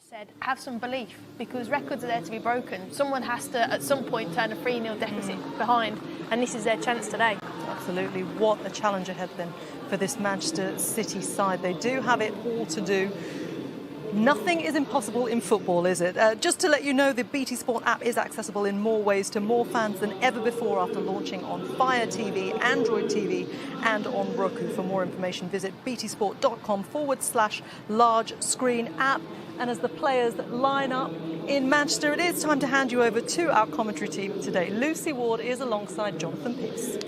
said, have some belief, because records are there to be broken. Someone has to, at some point, turn a 3-0 deficit behind, and this is their chance today. Absolutely. What a challenge ahead then for this Manchester City side. They do have it all to do. Nothing is impossible in football, is it? Just to let you know, the BT Sport app is accessible in more ways to more fans than ever before after launching on Fire TV, Android TV and on Roku. For more information, visit btsport.com/large screen app. And as the players that line up in Manchester, it is time to hand you over to our commentary team today. Lucy Ward is alongside Jonathan Pearce.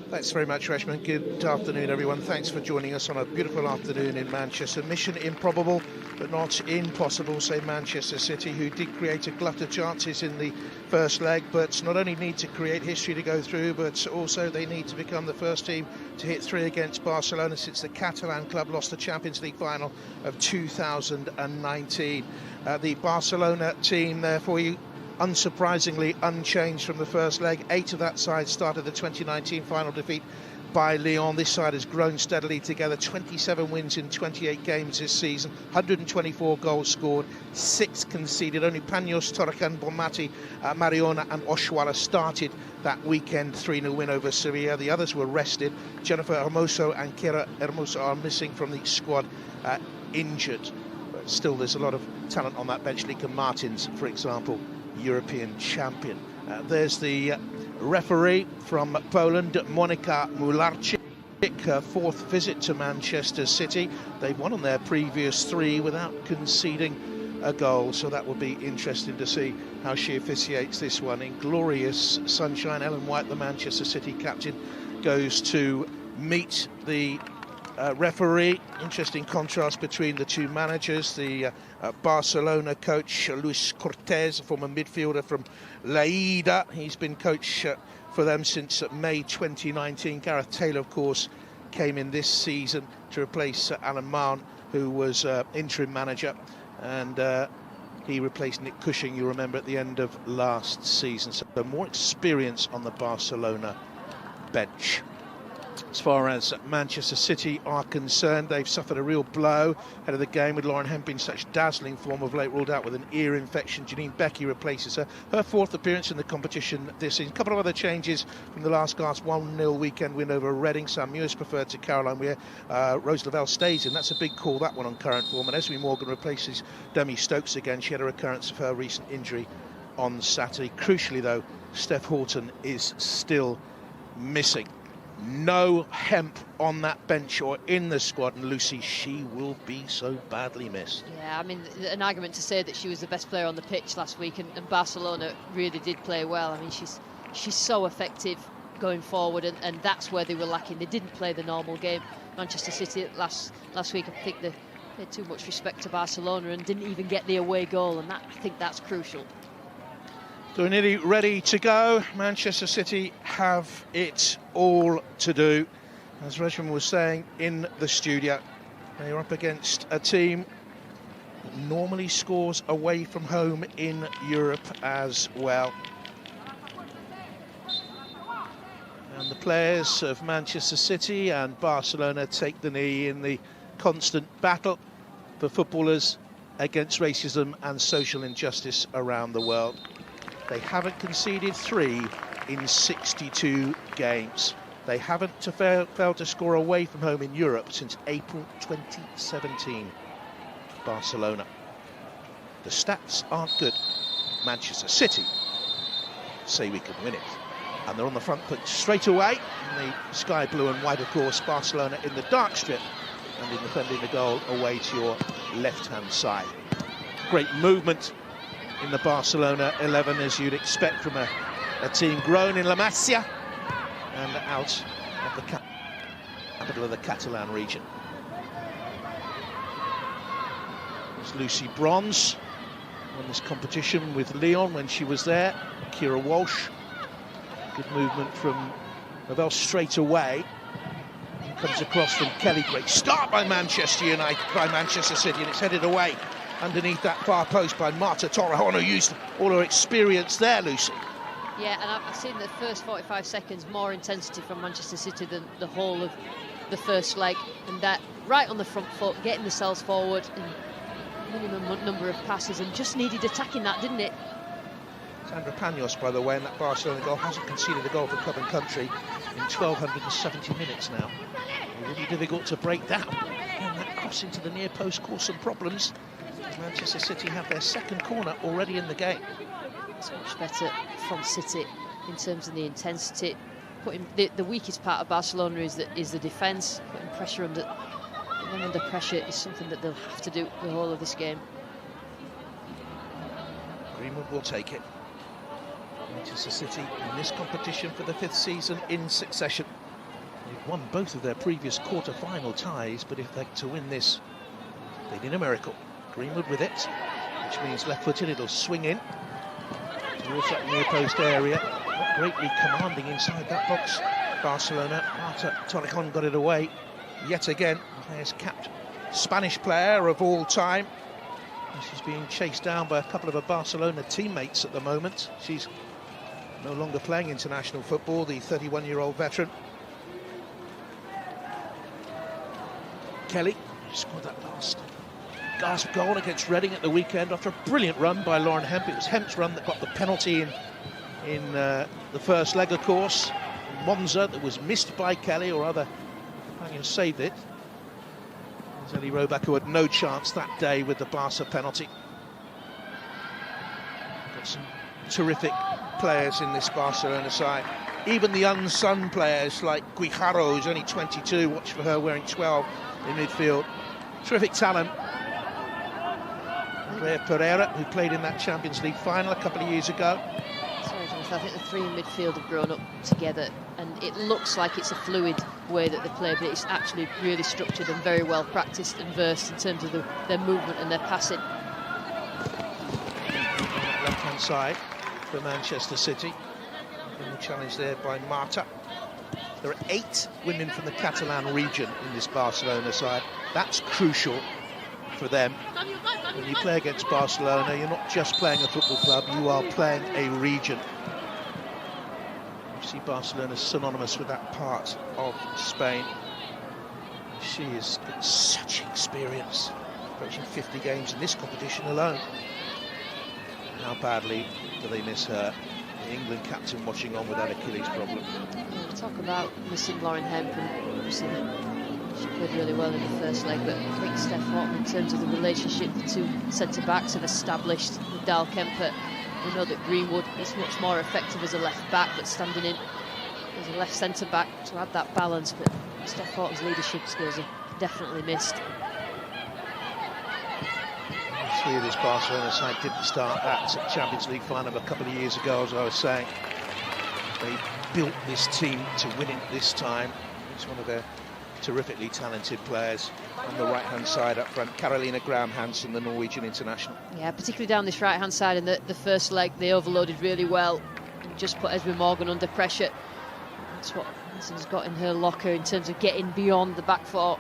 Thanks very much, Reshma. Good afternoon, everyone. Thanks for joining us on a beautiful afternoon in Manchester. Mission improbable, but not impossible, say Manchester City, who did create a glut of chances in the first leg, but not only need to create history to go through, but also they need to become the first team to hit 3 against Barcelona since the Catalan club lost the Champions League final of 2019. The Barcelona team there for you, unsurprisingly unchanged from the first leg. 8 of that side started the 2019 final defeat by Lyon. This side has grown steadily together. 27 wins in 28 games this season, 124 goals scored, 6 conceded. Only Paños, Torrejan, Bonmati, Mariona and Oshuala started that weekend 3-0 win over Sevilla. The others were rested. Jennifer Hermoso and Kira Hermoso are missing from the squad, injured. But still, there's a lot of talent on that bench. Lika Martins, for example, European champion. There's the referee from Poland, Monika Mularczyk, her 4th visit to Manchester City. They've won on their previous 3 without conceding a goal, so that will be interesting to see how she officiates this one. In glorious sunshine, Ellen White, the Manchester City captain, goes to meet the referee. Interesting contrast between the two managers. The Barcelona coach, Luis Cortés, a former midfielder from Lleida. He's been coach for them since May 2019. Gareth Taylor, of course, came in this season to replace Alan Mahon, who was interim manager, and he replaced Nick Cushing, you remember, at the end of last season. So more experience on the Barcelona bench. As far as Manchester City are concerned, they've suffered a real blow ahead of the game, with Lauren Hemp in such dazzling form of late, ruled out with an ear infection. Janine Becky replaces her. Her 4th appearance in the competition this season. A couple of other changes from the last gasp. 1-0 weekend win over Reading. Sam Mewis preferred to Caroline Weir. Rose Lavelle stays in. That's a big call, that one, on current form. And Esme Morgan replaces Demi Stokes again. She had a recurrence of her recent injury on Saturday. Crucially, though, Steph Houghton is still missing. No Hemp on that bench or in the squad, and Lucy, she will be so badly missed. Yeah, I mean, an argument to say that she was the best player on the pitch last week, and Barcelona really did play well. I mean, she's so effective going forward, and that's where they were lacking. They didn't play the normal game. Manchester City last week, I think they had too much respect to Barcelona and didn't even get the away goal, and I think that's crucial. So we're nearly ready to go. Manchester City have it all to do. As Reshma was saying in the studio, they are up against a team that normally scores away from home in Europe as well. And the players of Manchester City and Barcelona take the knee in the constant battle for footballers against racism and social injustice around the world. They haven't conceded 3 in 62 games. They haven't failed to score away from home in Europe since April 2017. Barcelona. The stats aren't good. Manchester City say we can win it. And they're on the front foot straight away. In the sky blue and white, of course, Barcelona in the dark strip, and in defending the goal away to your left-hand side. Great movement in the Barcelona 11, as you'd expect from a team grown in La Masia and out of the capital of the Catalan region. There's Lucy Bronze, won this competition with Lyon when she was there. Kira Walsh, good movement from Lavelle straight away. And comes across from Kelly. Great start by Manchester City, and it's headed away underneath that far post by Marta Torrejon, who used all her experience there, Lucy. Yeah, and I've seen the first 45 seconds more intensity from Manchester City than the whole of the first leg, and that right on the front foot, getting themselves forward and minimum number of passes and just needed attacking that, didn't it? Sandra Panos, by the way, in that Barcelona goal, hasn't conceded a goal for club and country in 1,270 minutes now. It will be difficult to break that. And that cross into the near post caused some problems. Manchester City have their second corner already in the game. It's much better from City in terms of the intensity. Putting the weakest part of Barcelona is the defence. Putting pressure under them under pressure is something that they'll have to do the whole of this game. Greenwood will take it. Manchester City in this competition for the 5th season in succession. They've won both of their previous quarter-final ties, but if they're to win this, they need a miracle. Greenwood with it, which means left-footed, it'll swing in towards that near-post area. Not greatly commanding inside that box. Barcelona, Marta Torrejon got it away. Yet again, there's capped Spanish player of all time. She's being chased down by a couple of her Barcelona teammates at the moment. She's no longer playing international football, the 31-year-old veteran. Kelly scored that last gasp goal against Reading at the weekend after a brilliant run by Lauren Hemp. It was Hemp's run that got the penalty in the first leg, of course. Monza, that was missed by Kelly, or other companions saved it. Ellie Roebuck, who had no chance that day with the Barca penalty. Got some terrific players in this Barcelona side. Even the unsung players like Guijarro, who's only 22, watch for her wearing 12 in midfield. Terrific talent. Andrea Pereira, who played in that Champions League final a couple of years ago. Sorry, Jonathan, I think the three in midfield have grown up together, and it looks like it's a fluid way that they play, but it's actually really structured and very well practiced and versed in terms of their movement and their passing. Left-hand side for Manchester City. And the challenge there by Marta. There are 8 women from the Catalan region in this Barcelona side. That's crucial for them. When you play against Barcelona, you're not just playing a football club, you are playing a region. You see Barcelona synonymous with that part of Spain. She has got such experience, approaching 50 games in this competition alone. How badly do they miss her? The England captain watching on with that Achilles problem. We'll talk about missing Lauren Hemp, and obviously she played really well in the first leg, but I think Steph Horton, in terms of the relationship the two centre-backs have established with Dal Kemper, we know that Greenwood is much more effective as a left-back, but standing in as a left centre-back to add that balance, but Steph Horton's leadership skills are definitely missed. See, this Barcelona side didn't start that Champions League final a couple of years ago, as I was saying. They built this team to win it this time. It's one of their terrifically talented players on the right-hand side up front. Carolina Graham Hansen, the Norwegian international. Yeah, particularly down this right-hand side in the first leg, they overloaded really well and just put Esme Morgan under pressure. That's what Hansen's got in her locker in terms of getting beyond the back four.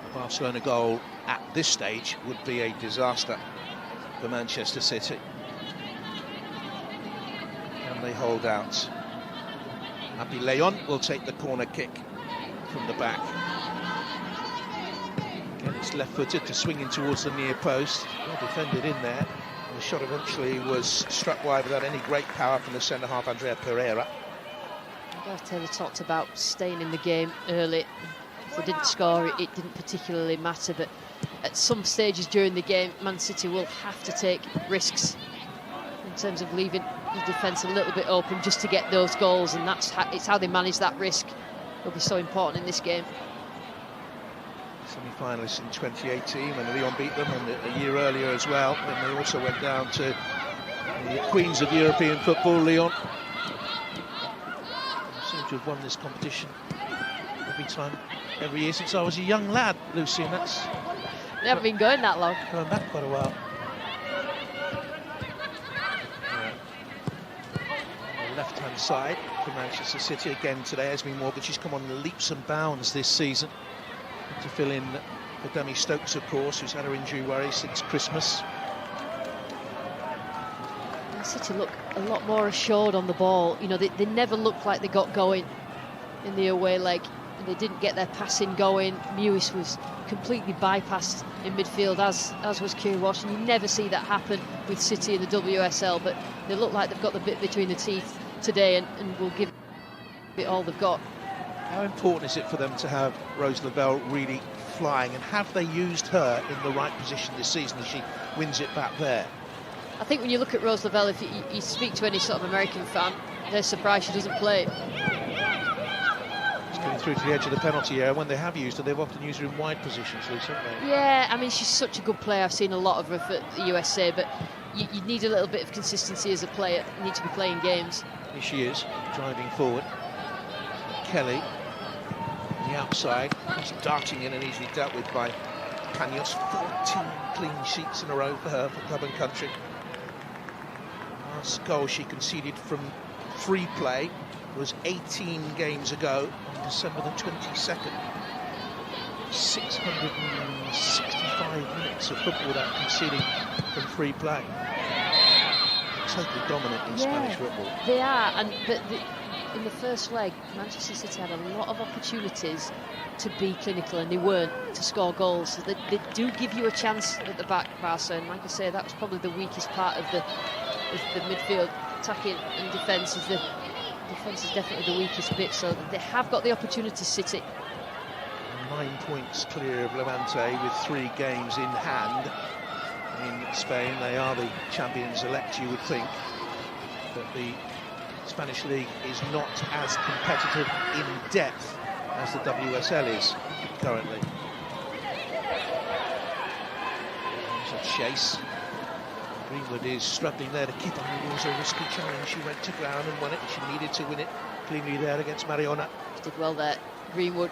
The Barcelona goal at this stage would be a disaster for Manchester City. And they hold out. Happy Leon will take the corner kick from the back. Again, it's left-footed to swing in towards the near post. Well defended in there. The shot eventually was struck wide without any great power from the centre-half, Andrea Pereira. Gareth Taylor talked about staying in the game early. If they didn't score, it didn't particularly matter, but at some stages during the game, Man City will have to take risks in terms of leaving the defence a little bit open just to get those goals, and it's how they manage that risk. It'll be so important in this game. Semi-finalists in 2018 when Lyon beat them, and a year earlier as well when they also went down to the Queens of European football, Lyon. They seem to have won this competition every year since I was a young lad, Lucy, and that's... They haven't been going that long. Going back quite a while. Left-hand side for Manchester City again today. Esme Morgan, she's come on leaps and bounds this season to fill in for Demi Stokes, of course, who's had her injury worry since Christmas. Man City look a lot more assured on the ball. You know, they never looked like they got going in the away leg. They didn't get their passing going. Mewis was completely bypassed in midfield, as was Kiri Walsh, and you never see that happen with City in the WSL, but they look like they've got the bit between the teeth today and will give it all they've got. How important is it for them to have Rose Lavelle really flying, and have they used her in the right position this season as she wins it back there? I think when you look at Rose Lavelle, if you speak to any sort of American fan, they're surprised she doesn't play. She's coming through to the edge of the penalty area. When they have used her, they've often used her in wide positions, Lisa, haven't they? Yeah, I mean, she's such a good player. I've seen a lot of her for the USA, but you need a little bit of consistency as a player. You need to be playing games. Here she is, driving forward. Kelly, on the outside, just darting in and easily dealt with by Panos. 14 clean sheets in a row for her, for club and country. Last goal she conceded from free play was 18 games ago, on December the 22nd. 665 minutes of football without conceding from free play. Totally dominant in Spanish football. They are, but in the first leg, Manchester City had a lot of opportunities to be clinical, and they weren't, to score goals. So they do give you a chance at the back, Barca, and like I say, that was probably the weakest part of the midfield. Attacking and defence is definitely the weakest bit, so they have got the opportunity, City. 9 points clear of Levante with 3 games in hand. In Spain, they are the champions-elect, you would think, but the Spanish league is not as competitive in depth as the WSL is currently. There's a chase. Greenwood is struggling there to keep on. It was a risky challenge. She went to ground and won it. She needed to win it cleanly there against Mariona. She did well there. Greenwood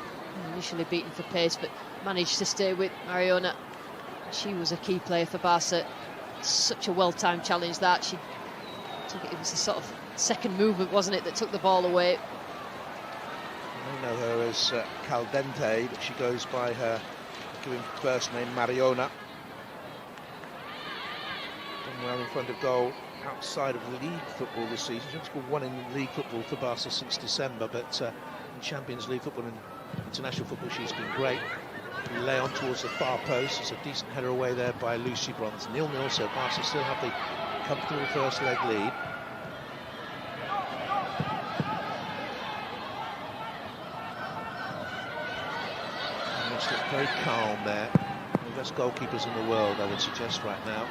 initially beaten for pace, but managed to stay with Mariona. She was a key player for Barca. Such a well-timed challenge that she took it. It was the sort of second movement, wasn't it, that took the ball away. I know her as Caldente, but she goes by her given first name Mariona. Done well in front of goal outside of league football this season. She's scored 1 in league football for Barca since December, but in Champions League football and international football she's been great. Leon towards the far post. It's a decent header away there by Lucy Bronze. 0-0, so Barca still have the comfortable first leg lead. It's looked very calm there. The best goalkeepers in the world, I would suggest, right now.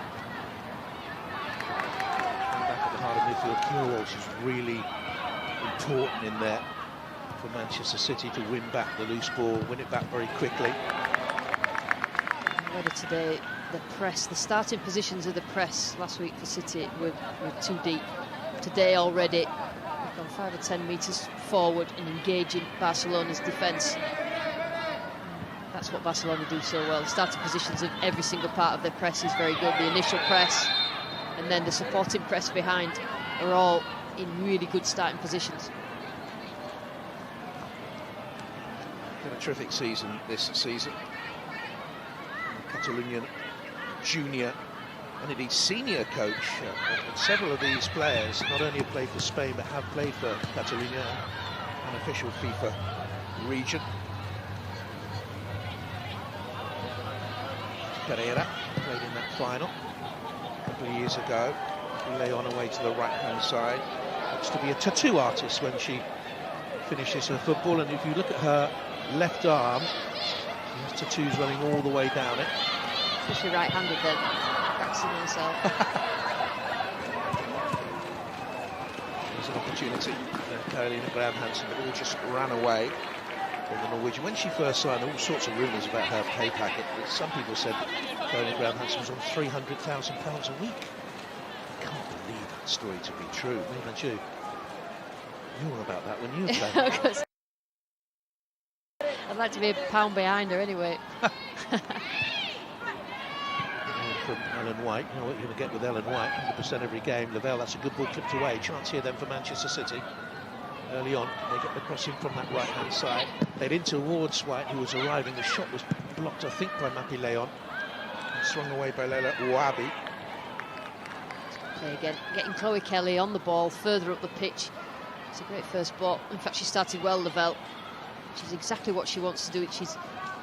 And back at the heart of midfield, Kiri Walsh is really important in there for Manchester City to win back the loose ball, win it back very quickly. Whether today, the press, the starting positions of the press last week for City were too deep. Today already, they've gone 5 or 10 metres forward and engaging Barcelona's defence. That's what Barcelona do so well. The starting positions of every single part of their press is very good. The initial press and then the supporting press behind are all in really good starting positions. Been a terrific season this season. Catalonian junior and indeed senior coach. And several of these players not only have played for Spain but have played for Catalonia, an official FIFA region. Pereira played in that final a couple of years ago. Leon away to the right-hand side. Looks to be a tattoo artist when she finishes her football, and if you look at her left arm, she has tattoos running all the way down it. Especially right-handed then, practicing herself. There's an opportunity for Carolina Graham-Hansen, but all just ran away from the Norwegian. When she first signed, all sorts of rumours about her pay packet. Some people said Carolina Graham-Hansen was on £300,000 a week. I can't believe that story to be true. Maybe not you. You were about that when you were playing. I'd like to be a pound behind her anyway. From Ellen White, you know what you're going to get with Ellen White, 100% every game. Lavelle, that's a good ball clipped away. Chance here then for Manchester City. Early on, they get the crossing from that right-hand side. Played in towards White, who was arriving. The shot was blocked, I think, by Mappy Leon. And swung away by Leila Ouabi. Play again, getting Chloe Kelly on the ball, further up the pitch. It's a great first ball. In fact, she started well, Lavelle. She's exactly what she wants to do. She's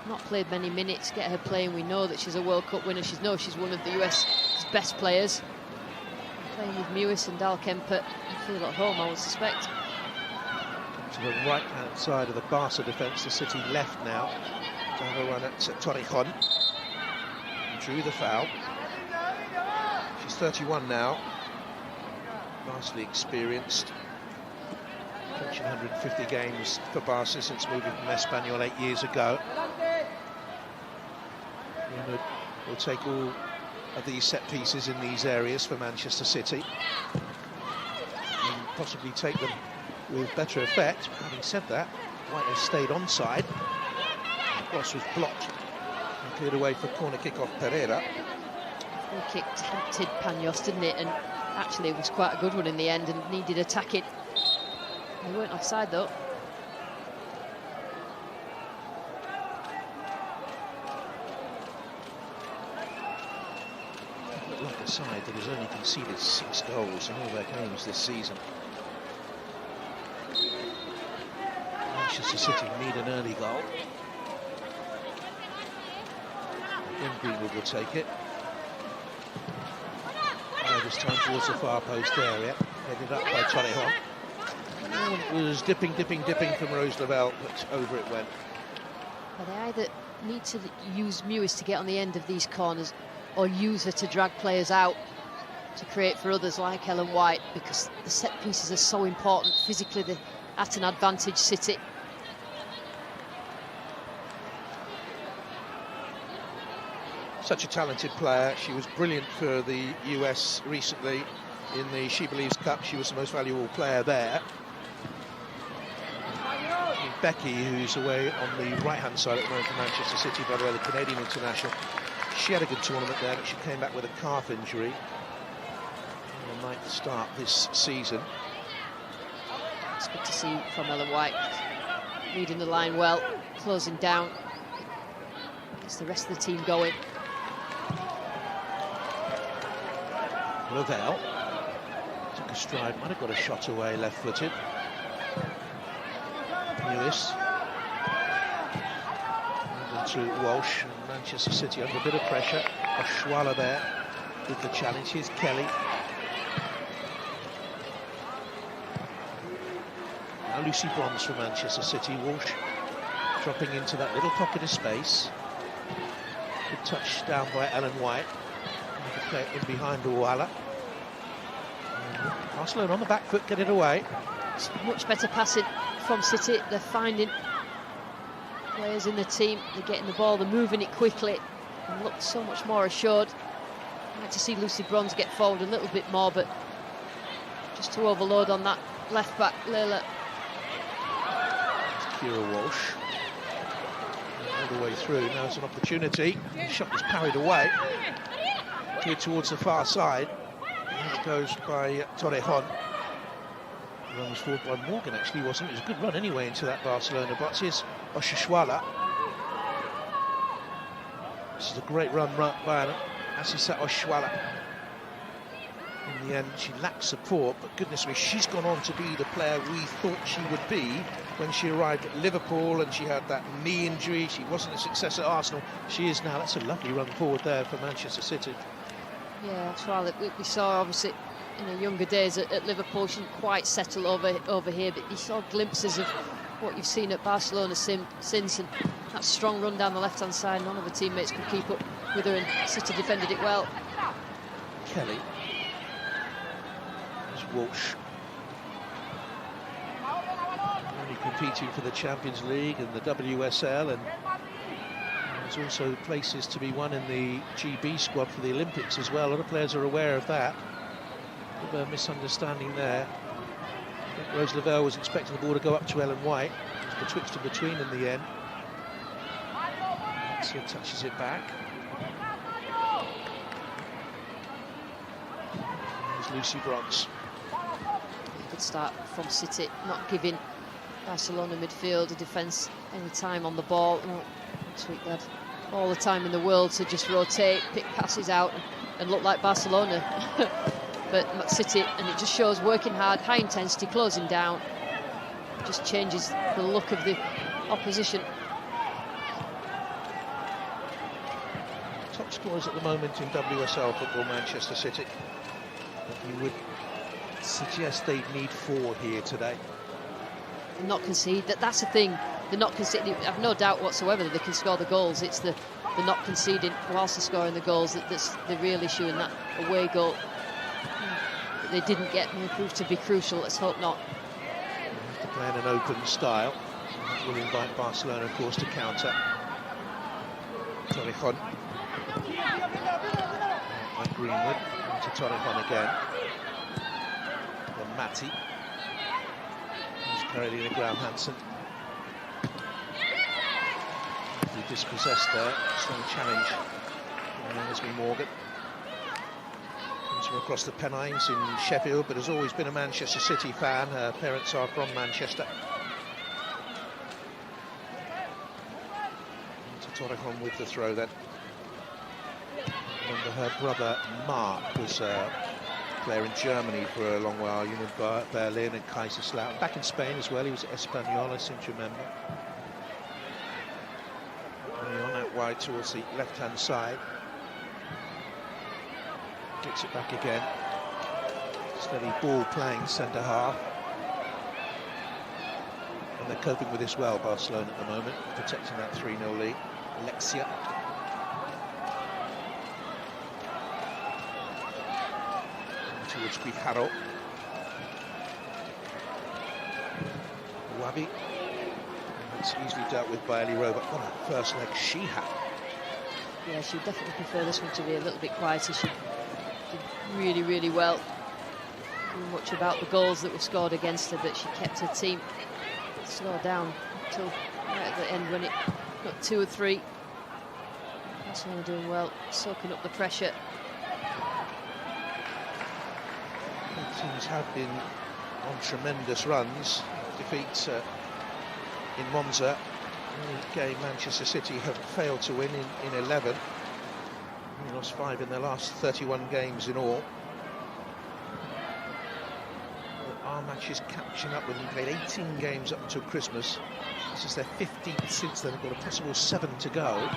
not played many minutes. Get her playing. We know that she's a World Cup winner. She's one of the US's best players. Playing with Mewis and Dal Kemper, I feel at home, I would suspect. To the right-hand side of the Barca defence, the City left now. To have a run at Torrejon. Drew the foul. She's 31 now. Vastly experienced. Coaching 150 games for Barca since moving from Espanyol 8 years ago. Will take all of these set pieces in these areas for Manchester City and possibly take them with better effect. Having said that, White has stayed onside. The cross was blocked and cleared away for corner kick off Pereira. Free kick tempted Panos, didn't it? And actually it was quite a good one in the end and needed attacking. They weren't offside though. Like a side that has only conceded 6 goals in all their games this season. Manchester City need an early goal. Again, Greenwood will take it. This time towards the far post area, headed up by Torrejon. It was dipping from Rose Lavelle, but over it went. Well, they either need to use Mewis to get on the end of these corners or use her to drag players out to create for others like Ellen White, because the set pieces are so important. Physically, they're at an advantage, City. Such a talented player. She was brilliant for the US recently in the She Believes Cup. She was the most valuable player there. Becky, who's away on the right-hand side at the moment for Manchester City, by the way, the Canadian international, she had a good tournament there, but she came back with a calf injury. A ninth start this season. It's good to see from Ellen White, reading the line well, closing down. Gets the rest of the team going. Lavelle took a stride, might have got a shot away, left-footed. Lewis to Walsh, and Manchester City under a bit of pressure. Oshwala there with the challenge. Here's Kelly. Now Lucy Bronze for Manchester City. Walsh dropping into that little pocket of space. Good touch down by Ellen White. In behind Uwala. Barcelona on the back foot, get it away. It's much better passing from City. They're finding players in the team, they're getting the ball, they're moving it quickly and look so much more assured. I'd like to see Lucy Bronze get forward a little bit more, but just to overload on that left back, Layla. Kira Walsh all the way through. Now it's an opportunity. The shot was parried away. Cleared towards the far side. And it goes by Torrejon. The run was forward by Morgan, actually, wasn't it? It was a good run anyway into that Barcelona box. Here's Oshwala. This is a great run by Asisa Oshwala. In the end, she lacked support, but goodness me, she's gone on to be the player we thought she would be when she arrived at Liverpool, and she had that knee injury. She wasn't a success at Arsenal. She is now. That's a lovely run forward there for Manchester City. Yeah, that's right. We saw, obviously, in her younger days at Liverpool, she didn't quite settle over here, but you saw glimpses of what you've seen at Barcelona since, and that strong run down the left-hand side. None of the teammates could keep up with her, and City defended it well. Kelly. There's Walsh. Only competing for the Champions League and the WSL, and there's also places to be won in the GB squad for the Olympics as well. A lot of players are aware of that. A bit of a misunderstanding there. I think Rose Lavelle was expecting the ball to go up to Ellen White. It was betwixt and between in the end. Alexia touches it back. There's Lucy Bronze. Good start from City, not giving Barcelona midfield a defence any time on the ball. This week they had all the time in the world to just rotate, pick passes out and look like Barcelona. But City, and it just shows working hard, high intensity, closing down. Just changes the look of the opposition. top scorers at the moment in WSL football, Manchester City. But you would suggest they'd need 4 here today. Not concede. That's the thing. They're not conceding. I've no doubt whatsoever that they can score the goals. It's the not conceding whilst they're scoring the goals that's the real issue. And that away goal that they didn't get may prove to be crucial. Let's hope not. They have to play in an open style. That will invite Barcelona, of course, to counter. Torrejon. By Greenwood. To Torrejon again. Then Matti. Who's carried in a Graham Hansen. He dispossessed there. Strong challenge. Leslie Morgan. Comes from across the Pennines in Sheffield, but has always been a Manchester City fan. Her parents are from Manchester. To Torrejon with the throw then. Remember her brother Mark was a player in Germany for a long while, Union Berlin and Kaiserslautern. Back in Spain as well, he was at Espanyol, I seem to remember. On out wide towards the left-hand side. Gets it back again. Steady ball playing centre half. And they're coping with this well, Barcelona at the moment, protecting that 3-0 lead. Alexia. Towards Guijarro. Wabi. It's easily dealt with by Ellie Roebuck. What a first leg she had. Yeah, she would definitely prefer this one to be a little bit quieter. She did really, really well. Not much about the goals that were scored against her, but she kept her team slowed down until right at the end when it got 2 or 3. Barcelona doing well, soaking up the pressure. Both teams have been on tremendous runs. Defeats in Monza. The game Manchester City have failed to win in 11. They lost 5 in their last 31 games in all. Our match is catching up with them. Played 18 games up until Christmas. This is their 15th since then. They've got a possible 7 to go.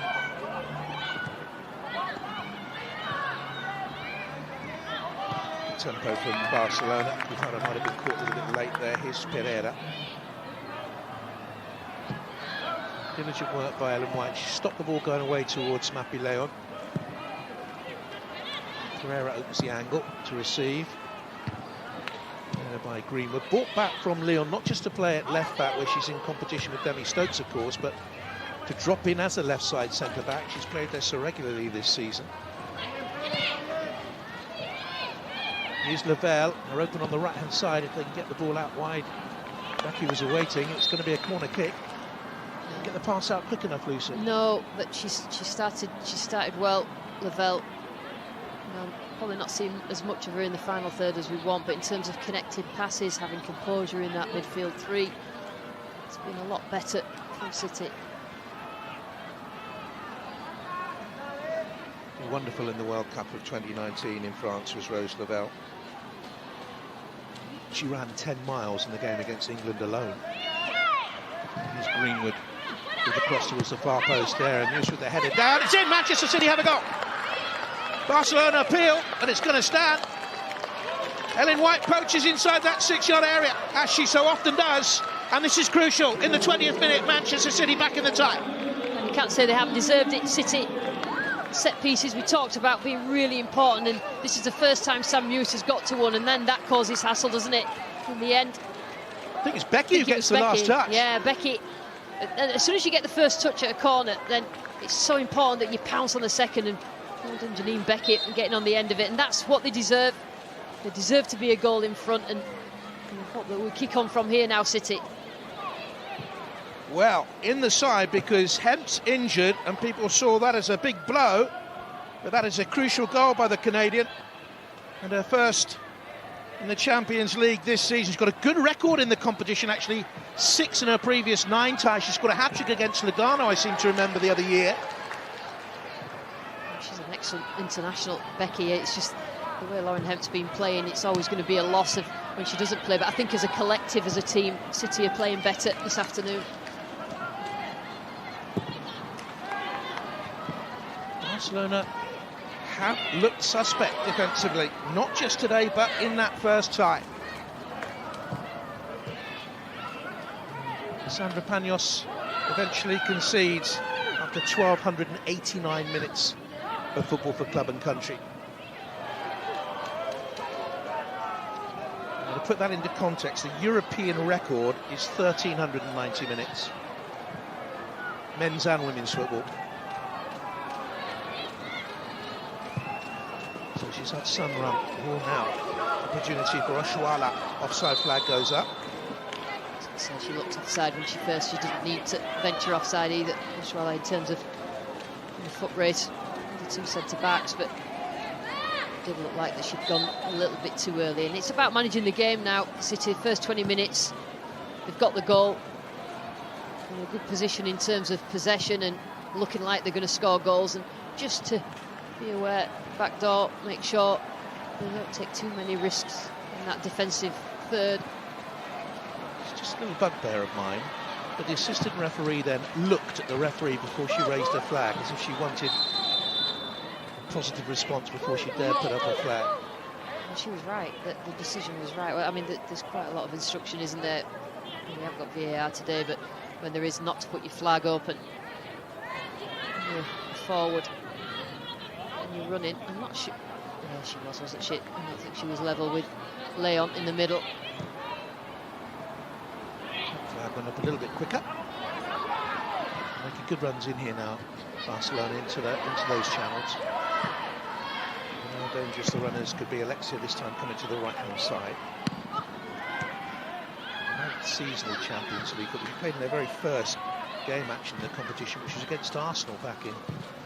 Tempo from Barcelona. We thought it might have been caught a little bit late there. Here's Pereira. Diligent work by Ellen White. She stopped the ball going away towards Mappy Leon. Pereira opens the angle to receive. By Greenwood. Brought back from Lyon, not just to play at left back where she's in competition with Demi Stokes, of course, but to drop in as a left side centre back. She's played there so regularly this season. Here's Lavelle. They're open on the right hand side if they can get the ball out wide. Becky was awaiting. It's going to be a corner kick. Get the pass out quick enough, Lucy. No, but she started well, Lavelle. Probably not seen as much of her in the final third as we want, but in terms of connected passes, having composure in that midfield 3, it's been a lot better from City. Wonderful in the World Cup of 2019 in France was Rose Lavelle. She ran 10 miles in the game against England alone. Here's Greenwood with the cross towards the far post there, and News with the header down. It's in. Manchester City have a goal. Barcelona appeal, and it's going to stand. Ellen White poaches inside that 6-yard area, as she so often does, and this is crucial. In the 20th minute, Manchester City back in the tie. And you can't say they haven't deserved it. City set pieces we talked about being really important, and this is the first time Sam Mewis has got to one, and then that causes hassle, doesn't it, in the end? I think it's Becky who gets the last touch. Yeah, Becky. As soon as you get the first touch at a corner, then it's so important that you pounce on the second, and well done Janine Beckett and getting on the end of it, and that's what they deserve. They deserve to be a goal in front, and I hope that we kick on from here now, City. Well, in the side, because Hemp's injured, and people saw that as a big blow, but that is a crucial goal by the Canadian, and her first in the Champions League this season. She's got a good record in the competition, actually 6 in her previous 9 ties. She's got a hat-trick against Lugano, I seem to remember, the other year. She's an excellent international, Becky. It's just the way Lauren Hemp's been playing, it's always going to be a loss of when she doesn't play, but I think as a collective, as a team, City are playing better this afternoon. Barcelona have looked suspect defensively, not just today, but in that first tie. Sandra Panos eventually concedes after 1,289 minutes of football for club and country. Now, to put that into context, the European record is 1,390 minutes. Men's and women's football. So she's had some run. Ball now. Opportunity for Oshwala. Offside flag goes up. So she looked offside when she didn't need to venture offside either, Oshwala, in terms of the foot race, the two centre-backs, but it did look like that she'd gone a little bit too early. And it's about managing the game now. City, first 20 minutes, they've got the goal. In a good position in terms of possession and looking like they're going to score goals, and just to be aware, back door, make sure they don't take too many risks in that defensive third. It's just a little bugbear of mine, but the assistant referee then looked at the referee before she raised her flag, as if she wanted a positive response before she dared put up her flag. Well, she was right, the decision was right. Well, I mean, there's quite a lot of instruction, isn't there? We haven't got VAR today, but when there is, not to put your flag up and you're forward and you're running. I'm not sure. Yeah, she wasn't she? I don't think she was level with Leon in the middle. Flag went up a little bit quicker. Making good runs in here now, Barcelona, into those channels. How dangerous the runners could be. Alexia this time coming to the right-hand side. Seasonal Champions League, but we played in their very first game action in the competition, which was against Arsenal back in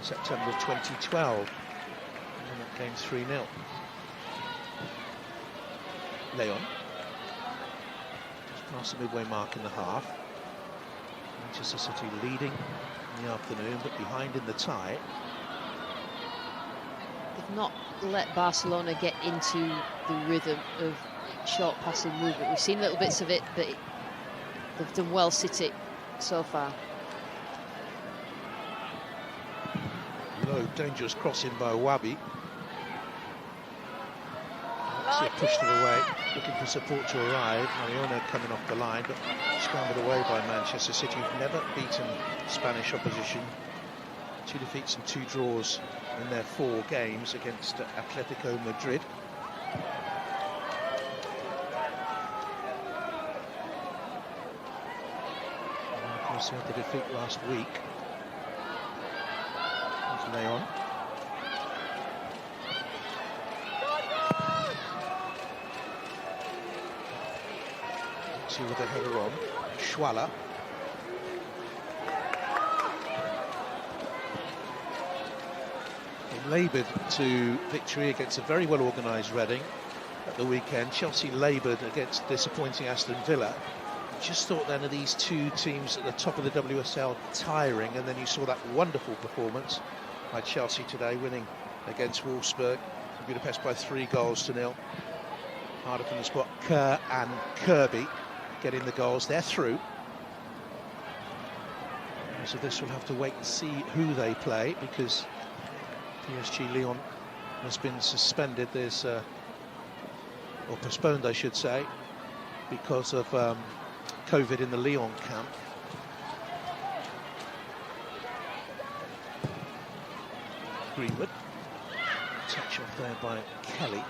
September of 2012. And that game 3-0. Leon, just past the midway mark in the half. Manchester City leading in the afternoon, but behind in the tie. They've not let Barcelona get into the rhythm of short passing movement. We've seen little bits of it, but they've done well, City, so far. Low, dangerous crossing by Wabi. Alexia pushed it away, looking for support to arrive. Mariona coming off the line, but scrambled away by Manchester City, who've never beaten Spanish opposition. 2 defeats and 2 draws in their 4 games against Atletico Madrid. They had the defeat last week. There's Leon. Let's see with a header on. Schwaller. Laboured to victory against a very well organised Reading at the weekend. Chelsea laboured against disappointing Aston Villa. Just thought then of these 2 teams at the top of the WSL tiring, and then you saw that wonderful performance by Chelsea today, winning against Wolfsburg in Budapest by 3-0. Harder from the spot, Kerr and Kirby getting the goals. They're through. So this will have to wait and see who they play, because PSG Lyon has been suspended. There's or postponed, I should say, because of COVID in the Lyon camp. Greenwood, touch off there by Kelly,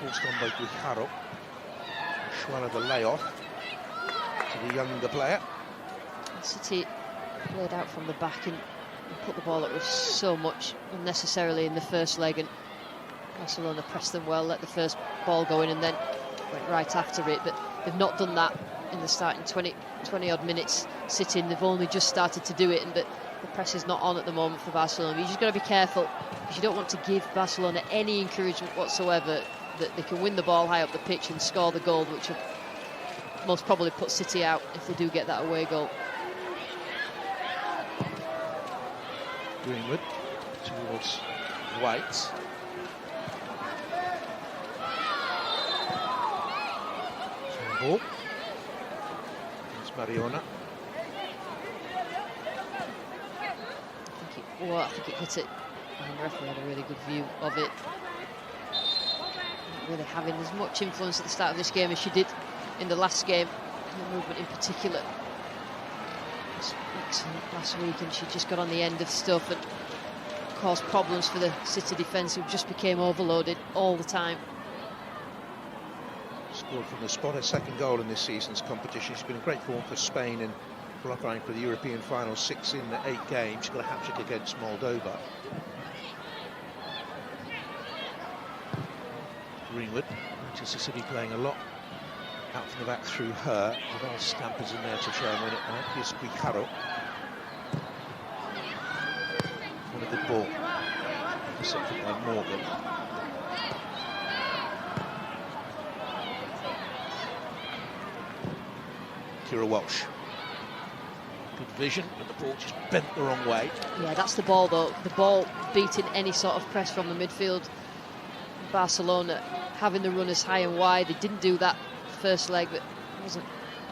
forced on by Guijarro. Schwaller the layoff to the younger player. City played out from the back and put the ball up with so much unnecessarily in the first leg, and Barcelona pressed them well, let the first ball go in and then went right after it, but they've not done that in the starting 20 odd minutes sitting. They've only just started to do it, and the press is not on at the moment for Barcelona. You just got to be careful, because you don't want to give Barcelona any encouragement whatsoever that they can win the ball high up the pitch and score the goal, which will most probably put City out if they do get that away goal. Greenwood towards White. Ball. It's Mariona. I think it hit it And the referee had a really good view of it. Not really having as much influence at the start of this game as she did in the last game, and the movement in particular. Last week, and she just got on the end of stuff and caused problems for the City defence, who just became overloaded all the time. Scored from the spot, her second goal in this season's competition. She's been in great form for Spain and qualifying for the European final, 6 in 8 games. She's got a hat-trick against Moldova. Greenwood, Manchester City playing a lot out from the back through her. Vidal Stamper's in there to try and win it out. Here's Guijarro. What a good ball. Intercepted by Morgan. Kira Walsh. Good vision, but the ball just bent the wrong way. Yeah, that's the ball though. The ball beating any sort of press from the midfield. Barcelona having the runners high and wide. They didn't do that first leg, but it wasn't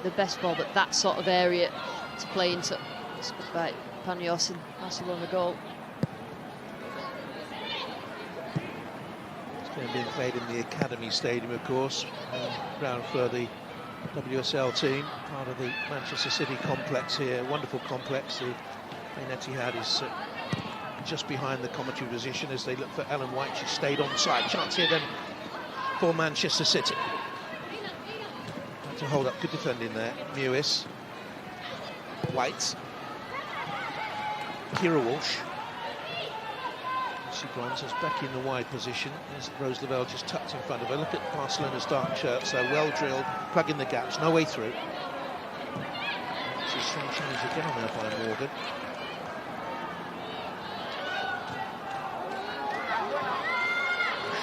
the best ball, but that sort of area to play into. It's good by Panos in Barcelona goal. It's going to be played in the Academy Stadium, of course, ground for the UWCL team, part of the Manchester City complex here. Wonderful complex. The main Etihad is just behind the commentary position as they look for Ellen White. She stayed on side. Chance here then for Manchester City. Had to hold up. Good defending there. Mewis. White. Kira Walsh. Lucy Bronze is back in the wide position. There's Rose Lavelle just tucked in front of her. Look at Barcelona's dark shirts. They're well drilled, plugging the gaps, no way through. She's strong challenge again on there by Morgan.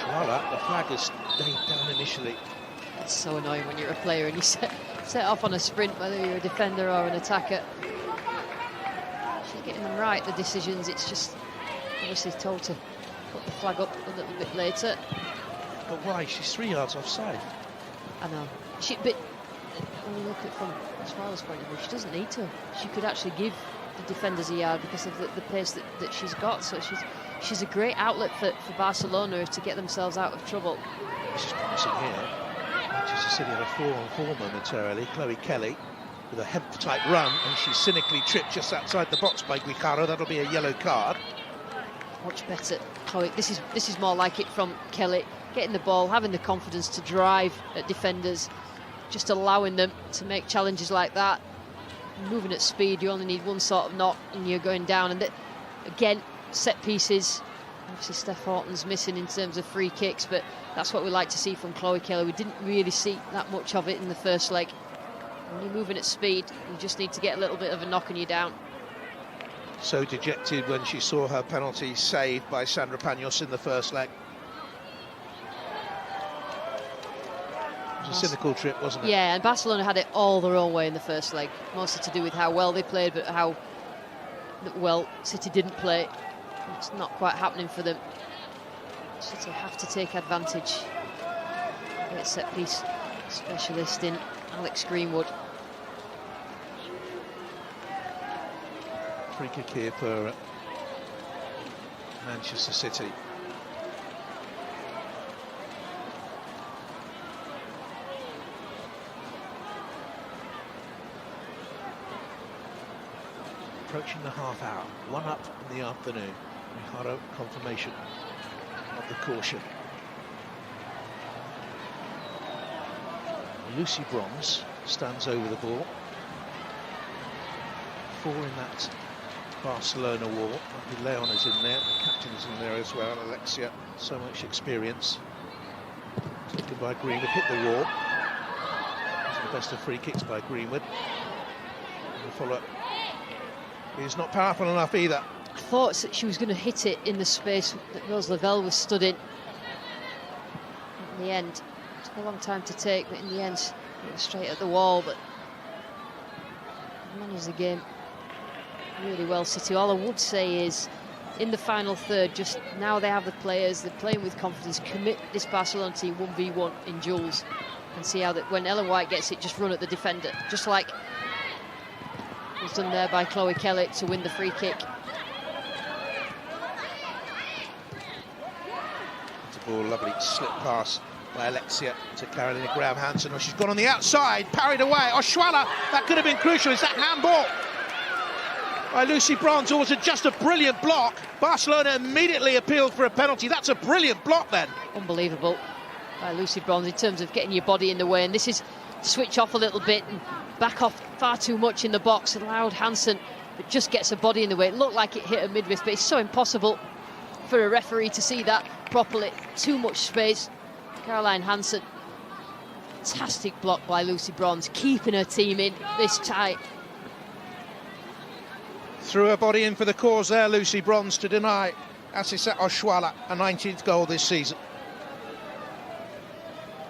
Schwala, the flag has stayed down initially. It's so annoying when you're a player and you set off on a sprint, whether you're a defender or an attacker. She's getting them right, the decisions. It's just obviously told to put the flag up a little bit later. But why? She's 3 yards offside. I know. But when you look at it from Schwala's point of view, she doesn't need to. She could actually give the defenders a yard because of the pace that she's got. So she's a great outlet for Barcelona to get themselves out of trouble. This is promising here. Manchester City had a 4-on-4 momentarily. Chloe Kelly with a hemp-type run, and she's cynically tripped just outside the box by Guijarro. That'll be a yellow card. Much better, Chloe. This is more like it from Kelly. Getting the ball, having the confidence to drive at defenders, just allowing them to make challenges like that. Moving at speed, you only need one sort of knock and you're going down. And again, set pieces. Obviously, Steph Horton's missing in terms of free kicks, but that's what we like to see from Chloe Kelly. We didn't really see that much of it in the first leg. When you're moving at speed, you just need to get a little bit of a knock and you're down. So dejected when she saw her penalty saved by Sandra Panos in the first leg. It was a cynical trip, wasn't it? Yeah, and Barcelona had it all their own way in the first leg. Mostly to do with how well they played, but how well City didn't play. It's not quite happening for them. City have to take advantage. Great set piece specialist in Alex Greenwood. Free kick here for Manchester City. Approaching the half hour, 1 up in the afternoon. Guijarro confirmation of the caution. Lucy Bronze stands over the ball. 4 in that Barcelona wall. Leon is in there, the captain is in there as well, Alexia. So much experience. Taken by Greenwood, hit the wall. It's the best of free kicks by Greenwood. And the follow-up is not powerful enough either. I thought that she was going to hit it in the space that Rose Lavelle was stood in. In the end, it took a long time to take, but in the end, it was straight at the wall. But managed the game really well, City. All I would say is, in the final third, just now they have the players, they're playing with confidence. Commit this Barcelona team 1v1 in duels, and see how that when Ellen White gets it, just run at the defender, just like was done there by Chloe Kelly to win the free kick. ball. Lovely slip pass by Alexia to Carolina Graham-Hansen. Oh, she's gone on the outside, parried away. Oshwala, that could have been crucial. Is that handball by Lucy Bronze, or was it just a brilliant block? Barcelona immediately appealed for a penalty. That's a brilliant block then. Unbelievable by Lucy Bronze in terms of getting your body in the way, and this is switch off a little bit and back off far too much in the box. Allowed Hansen, but just gets her body in the way. It looked like it hit her midriff, but it's so impossible for a referee to see that properly. Too much space. Caroline Hansen, fantastic block by Lucy Bronze, keeping her team in this tight. Threw her body in for the cause there, Lucy Bronze, to deny Asisa Oshwala a 19th goal this season.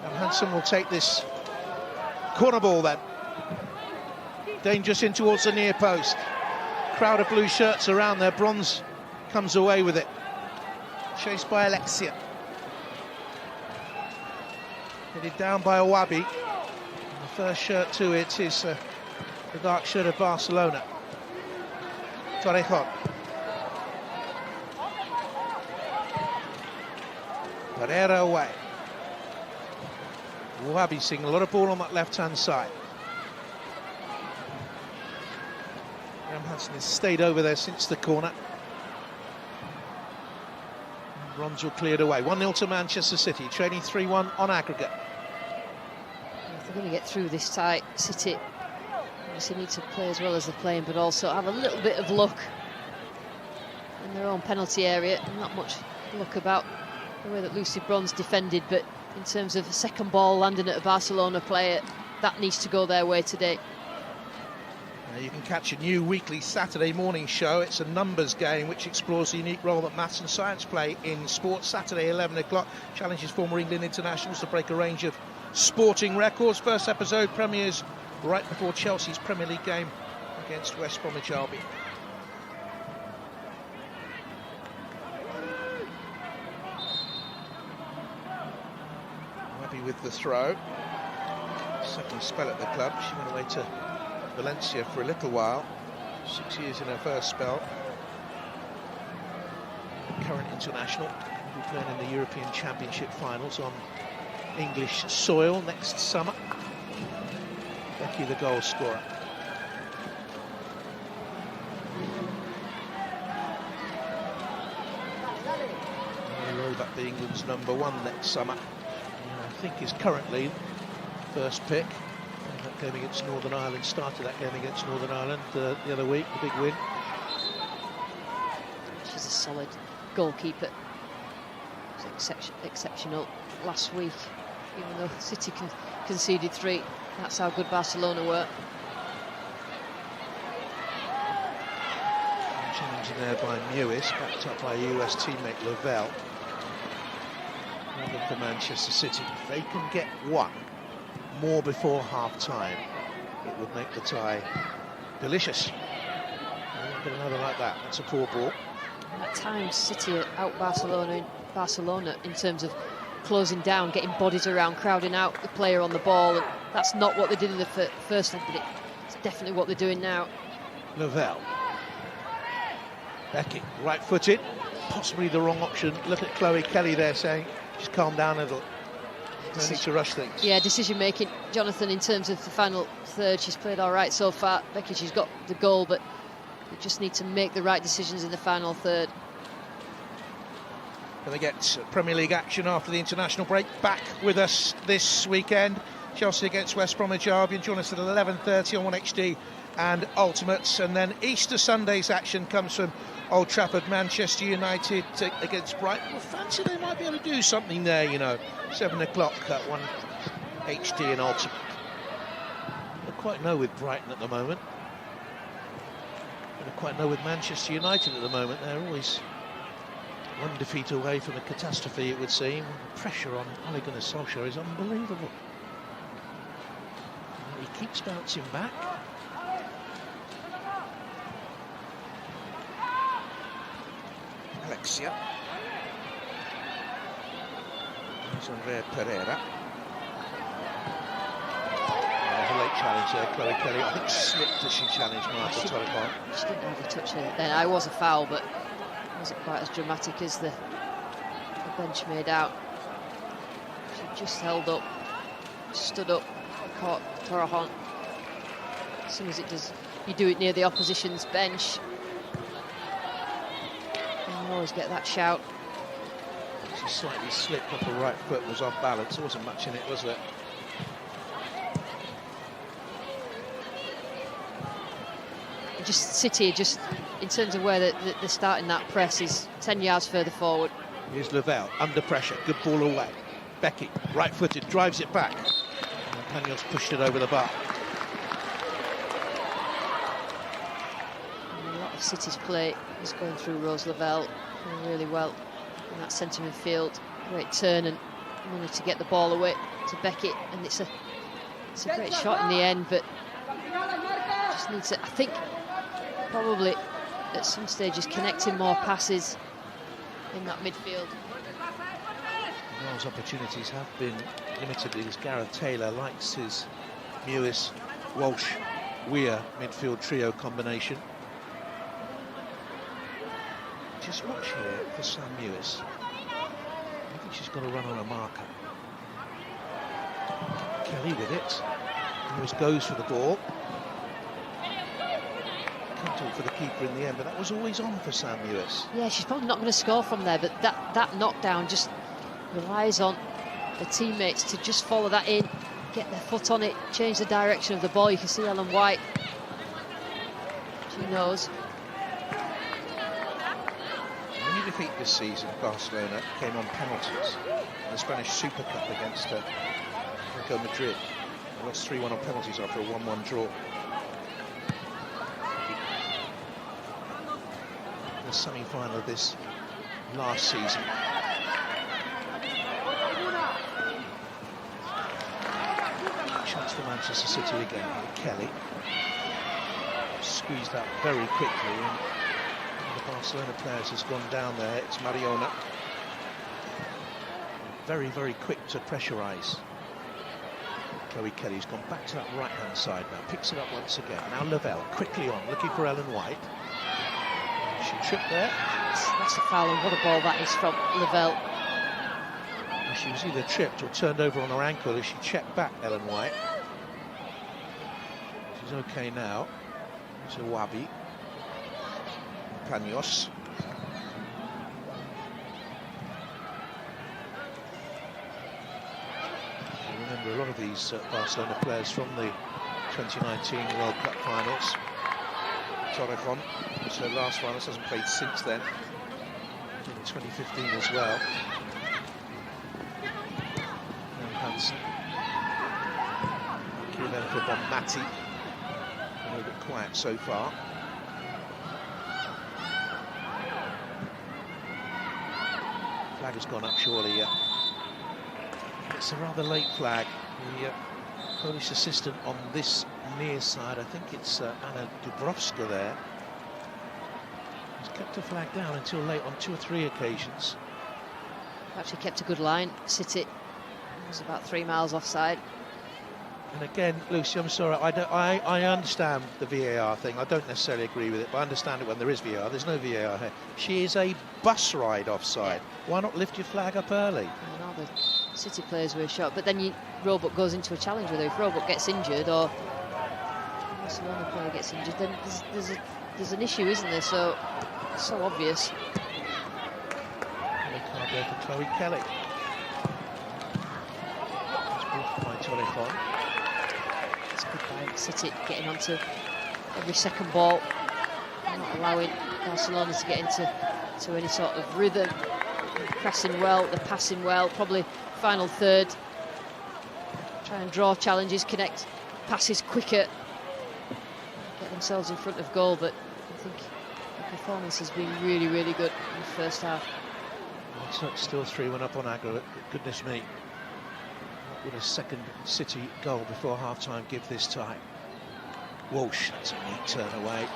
And Hansen will take this corner ball then. Dangerous in towards the near post. Crowd of blue shirts around there. Bronze comes away with it. Chased by Alexia. Headed down by Awabi. The first shirt to it is the dark shirt of Barcelona. Torrejon. Pereira away. Awabi seeing a lot of ball on that left-hand side. Graham Hansen has stayed over there since the corner. Bronze will cleared away. 1-0 to Manchester City, trailing 3-1 on aggregate. If they're going to get through this tight, City obviously need to play as well as they're playing, but also have a little bit of luck in their own penalty area. Not much luck about the way that Lucy Bronze defended, but in terms of a second ball landing at a Barcelona player, that needs to go their way today. You can catch a new weekly Saturday morning show. It's a numbers game which explores the unique role that maths and science play in sports. Saturday 11 o'clock challenges former England internationals to break a range of sporting records. First episode premieres right before Chelsea's Premier League game against West Bromwich Albion. Happy with the throw. Second spell at the club. She went away to Valencia for a little while, 6 years in her first spell. Current international, will be playing in the European Championship finals on English soil next summer. Becky, the goal scorer. They rolled up the England's #1 next summer. I think is currently first pick. That game against Northern Ireland, started that game against Northern Ireland the other week, the big win. She's a solid goalkeeper. It's exceptional last week, even though City conceded 3. That's how good Barcelona were. Challenging there by Mewis, backed up by US teammate Lavelle. Looking for Manchester City. If they can get one more before half-time, it would make the tie delicious. But another like that, that's a poor ball. At times, City are out Barcelona in terms of closing down, getting bodies around, crowding out the player on the ball. And that's not what they did in the first leg, but it's definitely what they're doing now. Lavelle. Becky, right-footed, possibly the wrong option. Look at Chloe Kelly there saying, just calm down a little. No need to rush things. Yeah, decision-making, Jonathan, in terms of the final third. She's played all right so far. Becky, she's got the goal, but they just need to make the right decisions in the final third. Going to get Premier League action after the international break. Back with us this weekend. Chelsea against West Bromwich Albion. Join us at 11:30 on 1HD and Ultimates. And then Easter Sunday's action comes from Old Trafford. Manchester United against Brighton. Well, fancy they might be able to do something there, you know. 7 o'clock at 1 HD and Ultimate. I don't quite know with Brighton at the moment. I don't quite know with Manchester United at the moment. They're always one defeat away from a catastrophe, it would seem. The pressure on Ole Gunnar Solskjaer is unbelievable. And he keeps bouncing back. Alexia. There's Andrea Pereira. There's a late challenge there, Chloe Kelly. I think slipped as she challenged Marta Torrejon. She didn't have a touch there. I was a foul, but it wasn't quite as dramatic as the bench made out. just held up, stood up, caught Torrejon. As soon as it does, you do it near the opposition's bench. And you always get that shout. She slightly slipped off her right foot, was off balance. There wasn't much in it, was there? Just City, just in terms of where they're starting that press, is 10 yards further forward. Here's Lavelle, under pressure, good ball away. Becky, right-footed, drives it back. And Panos pushed it over the bar. And a lot of City's play is going through Rose Lavelle really well in that centre midfield. Great turn and managed to get the ball away to Beckett, and it's a great shot in the end, but just needs to, I think, probably at some stages connecting more passes in that midfield. Wales' opportunities have been limited because Gareth Taylor likes his Mewis, Walsh, Weir midfield trio combination. Just watch here for Sam Mewis. I think she's got to run on a marker. Kelly with it. Mewis goes for the ball. Can't do it for the keeper in the end, but that was always on for Sam Mewis. Yeah, she's probably not going to score from there, but that knockdown just relies on the teammates to just follow that in, get their foot on it, change the direction of the ball. You can see Ellen White. She knows. The only defeat this season, Barcelona, came on penalties in the Spanish Super Cup against Atletico Madrid. They lost 3-1 on penalties after a 1-1 draw. The semi-final of this last season. Chance for Manchester City again. Kelly squeezed out very quickly, and the Barcelona players has gone down there. It's Mariona. Very, very quick to pressurise. Chloe Kelly's gone back to that right-hand side now. Picks it up once again. Now Lavelle quickly on, looking for Ellen White. She tripped there. That's a foul, and what a ball that is from Lavelle. She was either tripped or turned over on her ankle as she checked back, Ellen White. She's okay now. It's a Wabi. Panos. You remember a lot of these Barcelona players from the 2019 World Cup finals. Torrejon was her last finals, hasn't played since then. In 2015 as well. Hansen. Kirilenko Bonmati. A little bit quiet so far. Flag has gone up surely. It's a rather late flag. The Polish assistant on this near side, I think it's Anna Dubrovska there, has kept the flag down until late on 2 or 3 occasions. Actually kept a good line. City was about 3 miles offside. And again, Lucy, I'm sorry, I understand the VAR thing. I don't necessarily agree with it, but I understand it when there is VAR. There's no VAR here. She is a bus ride offside. Why not lift your flag up early? I know the City players were shot, but then Roebuck goes into a challenge with her. If Roebuck gets injured or Barcelona player gets injured, then there's an issue, isn't there? So it's so obvious. Card there for Chloe Kelly. It's brought by Torrejon. It's good by City getting onto every second ball, not allowing Barcelona to get into any sort of rhythm. They're pressing well, they're passing well, probably final third. Try and draw challenges, connect passes quicker, get themselves in front of goal, but I think the performance has been really, really good in the first half. So it's still 3-1 up on aggregate. Goodness me. What would a second City goal before half-time give this tie? Walsh, that's a neat turn away.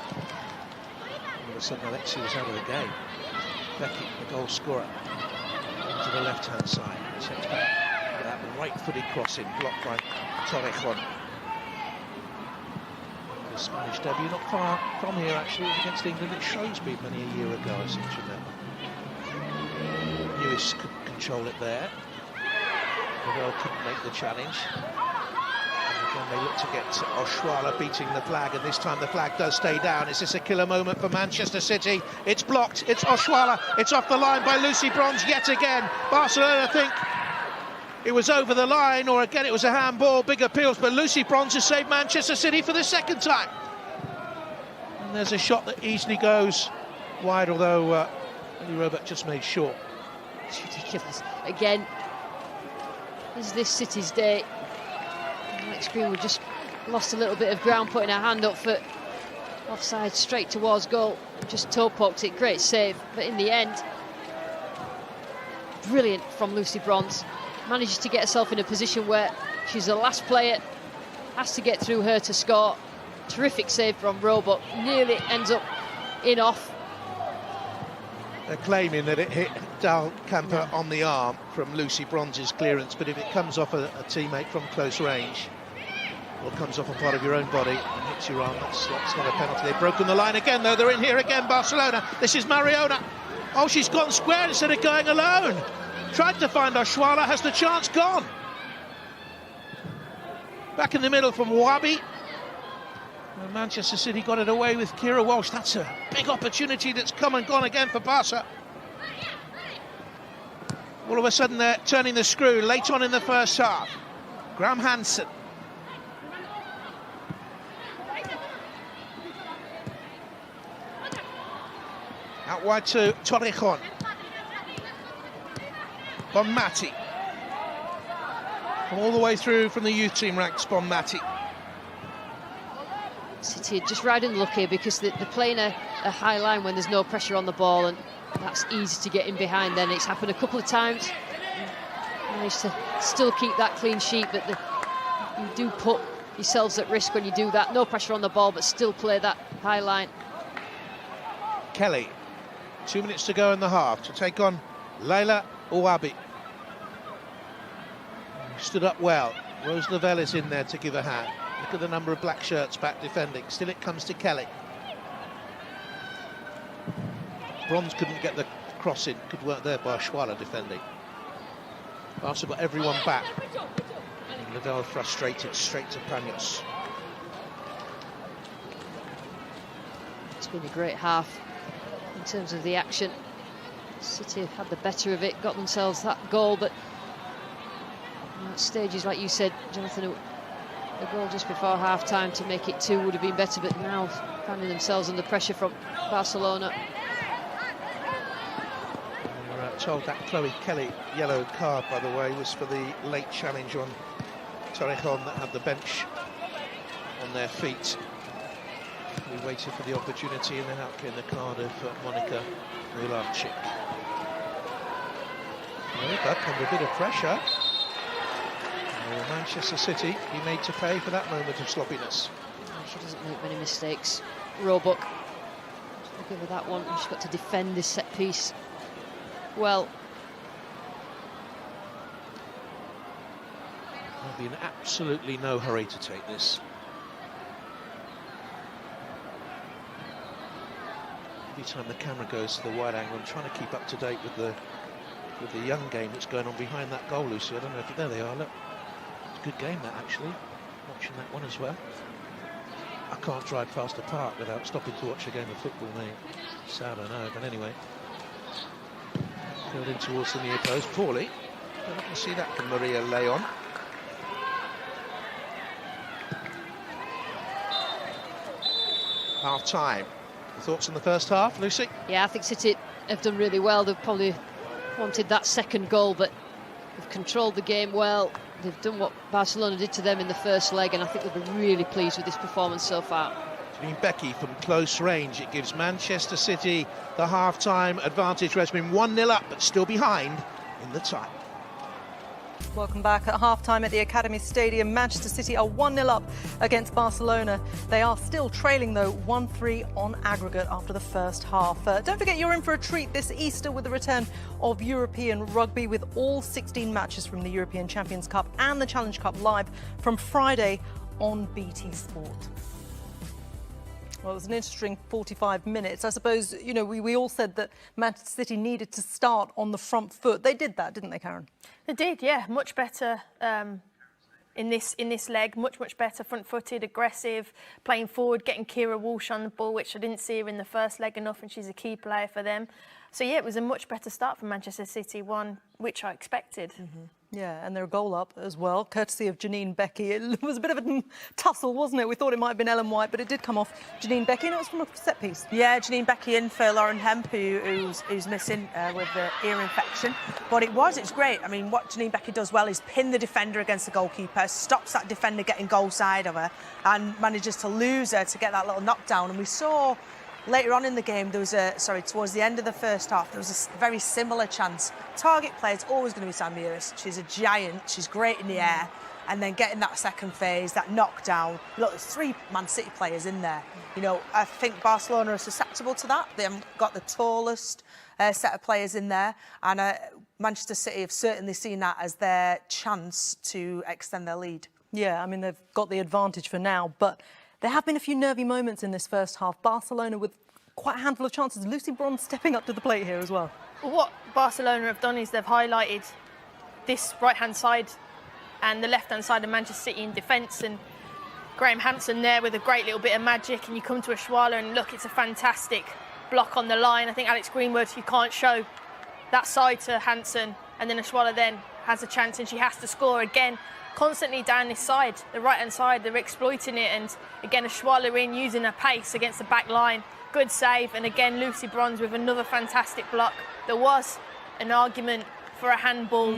All of a sudden Alexi was out of the game. Becky, the goal scorer, to the left-hand side. Sets back. That right-footed crossing, blocked by Torrejon. The Spanish debut, not far from here actually, against England at Shrewsbury many a year ago, I seem to remember. Lewis could control it there. Lavelle couldn't make the challenge. And again, they look to get Oshuala beating the flag, and this time the flag does stay down. Is this a killer moment for Manchester City? It's blocked. It's Oshuala. It's off the line by Lucy Bronze yet again. Barcelona think it was over the line, or again it was a handball. Big appeals, but Lucy Bronze has saved Manchester City for the second time. And there's a shot that easily goes wide, although Ellie Robert just made short. It's ridiculous. Again, is this City's day? Alex Greenwood just lost a little bit of ground, putting her hand up for offside straight towards goal. Just toe poked it, great save. But in the end, brilliant from Lucy Bronze. Manages to get herself in a position where she's the last player, has to get through her to score. Terrific save from Roebuck, nearly ends up in off. They're claiming that it hit Dal Camper on the arm from Lucy Bronze's clearance, but if it comes off a teammate from close range, or comes off a part of your own body and hits your arm, that's not a penalty. They've broken the line again, though. They're in here again, Barcelona. This is Mariona. Oh, she's gone square instead of going alone. Tried to find Oshuala, has the chance gone. Back in the middle from Wabi. And Manchester City got it away with Kira Walsh. That's a big opportunity that's come and gone again for Barca. All of a sudden they're turning the screw late on in the first half. Graham Hansen. Out wide to Torrejon. Bonmati. All the way through from the youth team ranks, Bonmati. City just riding lucky because they're playing a high line when there's no pressure on the ball, and that's easy to get in behind. Then it's happened a couple of times. Managed to still keep that clean sheet, but you do put yourselves at risk when you do that. No pressure on the ball, but still play that high line. Kelly, 2 minutes to go in the half to take on Laila Ouabi. Stood up well. Rose Lavelle is in there to give a hand. Look at the number of black shirts back defending. Still it comes to Kelly. Bronze couldn't get the cross in. Good work there by Oshuala defending. Barca got everyone back. And Lavelle frustrated, straight to Panos. It's been a great half in terms of the action. City have had the better of it, got themselves that goal, but at stages, like you said, Jonathan, a goal just before half-time to make it 2 would have been better, but now finding themselves under pressure from Barcelona. We were told that Chloe Kelly yellow card, by the way, was for the late challenge on Torrejon that had the bench on their feet. We waited for the opportunity, and then out came the card of Monica Ularczyk. Roebuck under a bit of pressure. Manchester City be made to pay for that moment of sloppiness. She doesn't make many mistakes. Roebuck, I'll give her that one. She's got to defend this set piece well. There'll be in absolutely no hurry to take this. Every time the camera goes to the wide angle, I'm trying to keep up to date with the young game that's going on behind that goal, Lucy. I don't know if there they are. Look. Good game that, actually, watching that one as well. I can't drive past a park without stopping to watch a game of football, mate. Sad, I know, but anyway. Filled in towards the near post, poorly. I can see that from Maria Leon. Half time. Thoughts on the first half, Lucy? Yeah, I think City have done really well. They've probably wanted that second goal, but they've controlled the game well. They've done what Barcelona did to them in the first leg, and I think they'll be really pleased with this performance so far. Janine Becky from close range. It gives Manchester City the half-time advantage. Has been 1-0 up, but still behind in the tie. Welcome back. At half-time at the Academy Stadium, Manchester City are 1-0 up against Barcelona. They are still trailing, though, 1-3 on aggregate after the first half. Don't forget, you're in for a treat this Easter with the return of European rugby, with all 16 matches from the European Champions Cup and the Challenge Cup live from Friday on BT Sport. Well, it was an interesting 45 minutes. I suppose, you know, we all said that Manchester City needed to start on the front foot. They did that, didn't they, Karen? They did, yeah. Much better in this leg. Much better, front-footed, aggressive, playing forward, getting Kira Walsh on the ball, which I didn't see her in the first leg enough, and she's a key player for them. So, yeah, it was a much better start for Manchester City, one which I expected. Yeah, and they're a goal up as well, courtesy of Janine Becky. It was a bit of a tussle, wasn't it? We thought it might have been Ellen White, but it did come off Janine Becky, and it was from a set piece. Yeah, Janine Becky in for Lauren Hemp, who's missing with the ear infection. But it's great. I mean, what Janine Becky does well is pin the defender against the goalkeeper, stops that defender getting goal side of her, and manages to lose her to get that little knockdown. And we saw later on in the game, there was towards the end of the first half, there was a very similar chance. Target player is always going to be Sam Mewis. She's a giant, she's great in the air, and then getting that second phase, that knockdown. Look, there's 3 Man City players in there. You know, I think Barcelona are susceptible to that. They haven't got the tallest set of players in there, and Manchester City have certainly seen that as their chance to extend their lead. Yeah, I mean, they've got the advantage for now, but there have been a few nervy moments in this first half. Barcelona with quite a handful of chances. Lucy Bronze stepping up to the plate here as well. What Barcelona have done is they've highlighted this right-hand side and the left-hand side of Manchester City in defence, and Graham Hansen there with a great little bit of magic, and you come to Ashwala and look, it's a fantastic block on the line. I think Alex Greenwood, you can't show that side to Hansen, and then Ashwala then has a chance and she has to score again. Constantly down this side, the right-hand side, they're exploiting it, and again Ashwala in using her pace against the back line. Good save, and again Lucy Bronze with another fantastic block. There was an argument for a handball,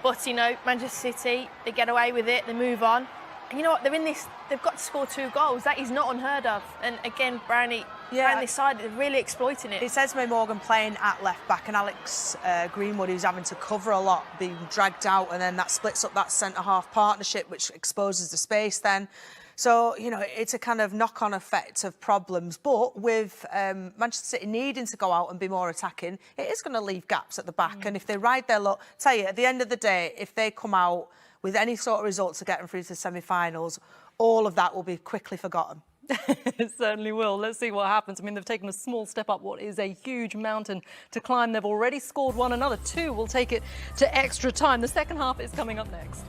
but you know, Manchester City, they get away with it, they move on. And you know what, they've got to score 2 goals. That is not unheard of. And again, Brownie, down this side, they're really exploiting it. It's Esme Morgan playing at left back, and Alex Greenwood, who's having to cover a lot, being dragged out, and then that splits up that centre-half partnership, which exposes the space then. So, you know, it's a kind of knock-on effect of problems. But with Manchester City needing to go out and be more attacking, it is going to leave gaps at the back. And if they ride their luck, tell you, at the end of the day, if they come out with any sort of results to get them through to the semi-finals, all of that will be quickly forgotten. It certainly will. Let's see what happens. I mean, they've taken a small step up what is a huge mountain to climb. They've already scored one. Another 2 will take it to extra time. The second half is coming up next.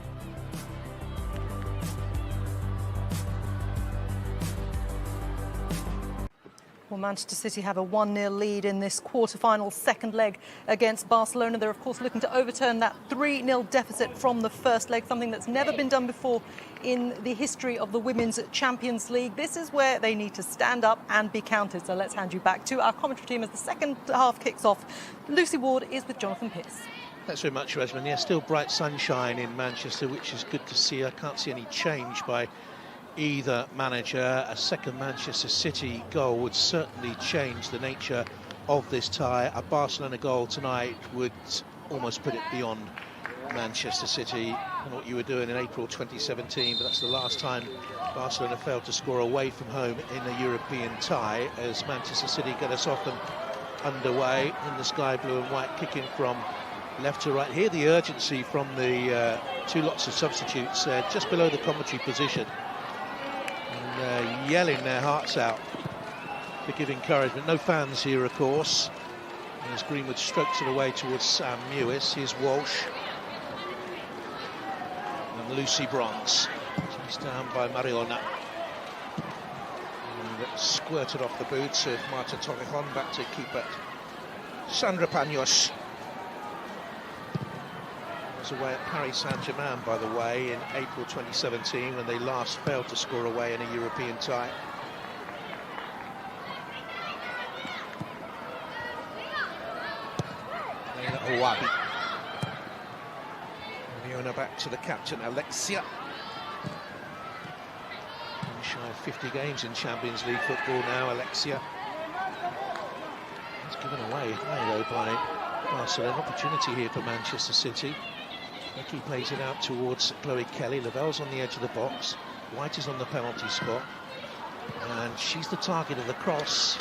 Well, Manchester City have a 1-0 lead in this quarter-final second leg against Barcelona. They're, of course, looking to overturn that 3-0 deficit from the first leg, something that's never been done before in the history of the Women's Champions League. This is where they need to stand up and be counted. So let's hand you back to our commentary team as the second half kicks off. Lucy Ward is with Jonathan Pearce. Thanks very much, Resman. Yeah, still bright sunshine in Manchester, which is good to see. I can't see any change by either manager. A second Manchester City goal would certainly change the nature of this tie. A Barcelona goal tonight would almost put it beyond Manchester City. I don't know what you were doing in April 2017, but that's the last time Barcelona failed to score away from home in a European tie, as Manchester City get us off and underway in the sky blue and white, kicking from left to right. Here the urgency from the 2 lots of substitutes just below the commentary position, and yelling their hearts out to give encouragement. No fans here, of course. And as Greenwood strokes it away towards Sam Mewis, here's Walsh and Lucy Bronze. She's down by Mariona, and squirted off the boots of Marta Torrejon. Back to keeper Sandra Paños. Away at Paris Saint-Germain, by the way, in April 2017, when they last failed to score away in a European tie. Hawabi. Mariona back to the captain, Alexia. Shy of 50 games in Champions League football now, Alexia. It's given away, though, by Barcelona. Opportunity here for Manchester City. Becky plays it out towards Chloe Kelly. Lavelle's on the edge of the box. White is on the penalty spot. And she's the target of the cross.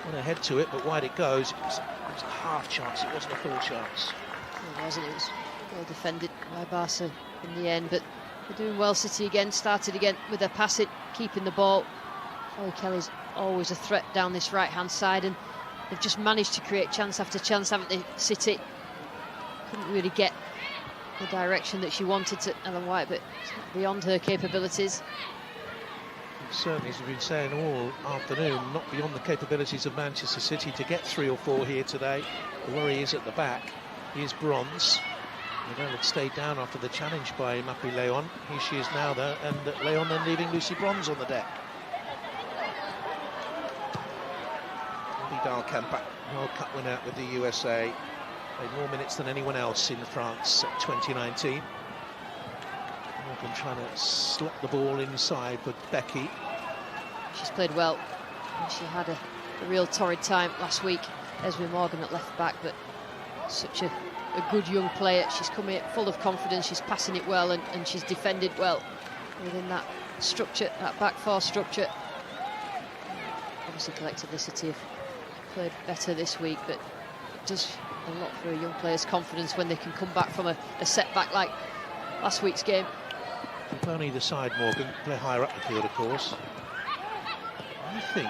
Want to head to it, but wide it goes. It was a half chance, it wasn't a full chance. It wasn't. It was well defended by Barca in the end, but they're doing well. City again, started again with their passing, keeping the ball. Chloe Kelly's always a threat down this right-hand side, and they've just managed to create chance after chance, haven't they, City? Couldn't really get the direction that she wanted to Ellen White, but it's not beyond her capabilities. Certainly, as we've been saying all afternoon, not beyond the capabilities of Manchester City to get 3 or 4 here today. The worry is at the back. Here's Bronze. Leon had stayed down after the challenge by Mappy Leon. Here she is now, though, and Leon then leaving Lucy Bronze on the deck. Vidal Campa, World Cup winner with the USA. Played more minutes than anyone else in France 2019. Morgan trying to slot the ball inside for Becky. She's played well. She had a real torrid time last week, Esme Morgan at left back, but such a good young player. She's come here full of confidence, she's passing it well, and she's defended well within that structure, that back four structure. Obviously collectively City have played better this week, but it does a lot for a young player's confidence when they can come back from a setback like last week's game. On either side, Morgan, play higher up the field, of course. I think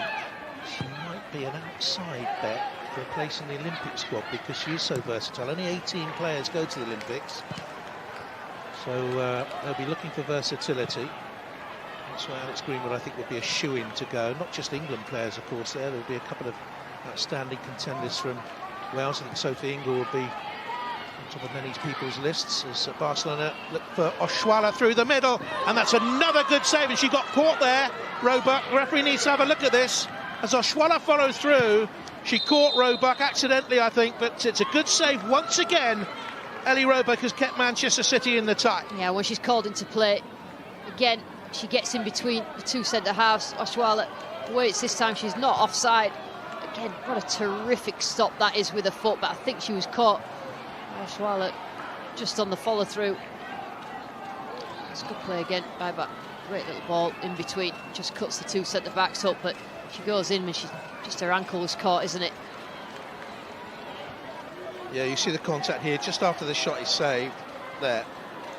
she might be an outside bet for a place in the Olympic squad because she is so versatile. Only 18 players go to the Olympics, so they'll be looking for versatility. That's why Alex Greenwood, I think, would be a shoe-in to go. Not just England players, of course, there'll be a couple of outstanding contenders from Wales. I think Sophie Ingle will be on top of many people's lists as Barcelona look for Oshuala through the middle, and that's another good save, and she got caught there. Roebuck, referee needs to have a look at this as Oshuala follows through. She caught Roebuck accidentally, I think, but it's a good save once again. Ellie Roebuck has kept Manchester City in the tie. Yeah, when she's called into play again, she gets in between the two centre halves. Oshuala waits this time, she's not offside. Again, what a terrific stop that is with her foot, but I think she was caught. Oshuala just on the follow through. It's a good play again by back. Great little ball in between, just cuts the two centre backs up, but she goes in and just her ankle was caught, isn't it? Yeah, you see the contact here just after the shot is saved there.